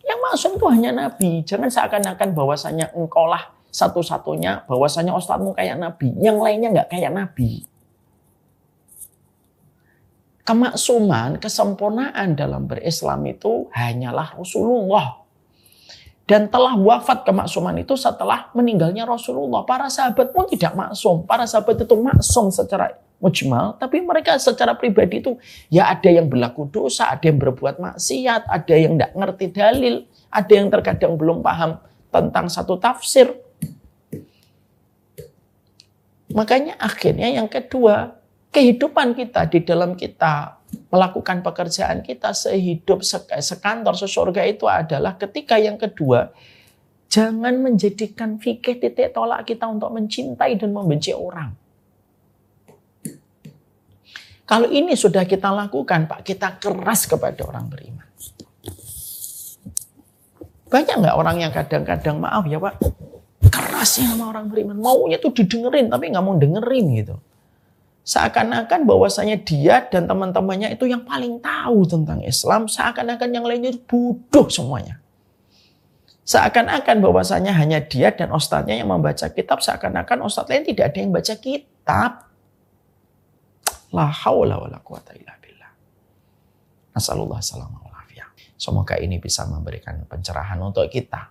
[SPEAKER 2] Yang maksum itu hanya Nabi. Jangan seakan-akan bahwasanya engkau lah satu-satunya, bahwasanya ustadzmu kayak Nabi. Yang lainnya nggak kayak Nabi. Kemaksuman, kesempurnaan dalam berislam itu hanyalah Rasulullah. Dan telah wafat kemaksuman itu setelah meninggalnya Rasulullah. Para sahabat pun tidak maksum. Para sahabat itu maksum secara mujmal. Tapi mereka secara pribadi itu ya ada yang berlaku dosa, ada yang berbuat maksiat, ada yang tidak ngerti dalil, ada yang terkadang belum paham tentang satu tafsir. Makanya akhirnya yang kedua, kehidupan kita di dalam kita melakukan pekerjaan kita sehidup, sekantor, sesurga itu adalah ketika yang kedua, jangan menjadikan fikih titik tolak kita untuk mencintai dan membenci orang. Kalau ini sudah kita lakukan, Pak, kita keras kepada orang beriman. Banyak nggak orang yang kadang-kadang, maaf ya Pak, kerasnya sama orang beriman. Maunya tuh didengerin, tapi nggak mau dengerin gitu. Seakan-akan bahwasanya dia dan teman-temannya itu yang paling tahu tentang Islam. Seakan-akan yang lainnya bodoh semuanya. Seakan-akan bahwasanya hanya dia dan ustadznya yang membaca kitab. Seakan-akan ustadz lain tidak ada yang baca kitab. La haula wa la quwata illa billah. Nasallallahu alaihi wasallam. Semoga ini bisa memberikan pencerahan untuk kita.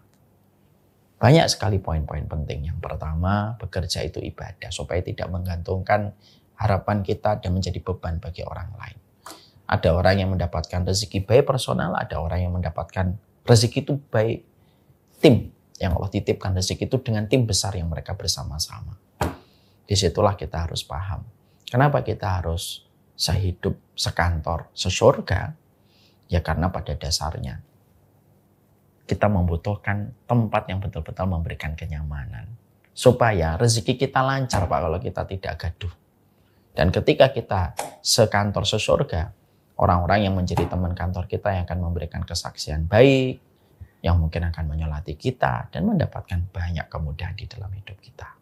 [SPEAKER 1] Banyak sekali poin-poin penting. Yang pertama, bekerja itu ibadah supaya tidak menggantungkan harapan kita dan menjadi beban bagi orang lain. Ada orang yang mendapatkan rezeki baik personal, ada orang yang mendapatkan rezeki itu baik tim. Yang Allah titipkan rezeki itu dengan tim besar yang mereka bersama-sama. Disitulah kita harus paham. Kenapa kita harus sehidup, sekantor, sesurga? Ya karena pada dasarnya kita membutuhkan tempat yang betul-betul memberikan kenyamanan. Supaya rezeki kita lancar Pak kalau kita tidak gaduh. Dan ketika kita sekantor, sesurga, orang-orang yang menjadi teman kantor kita yang akan memberikan kesaksian baik, yang mungkin akan menyolati kita dan mendapatkan banyak kemudahan di dalam hidup kita.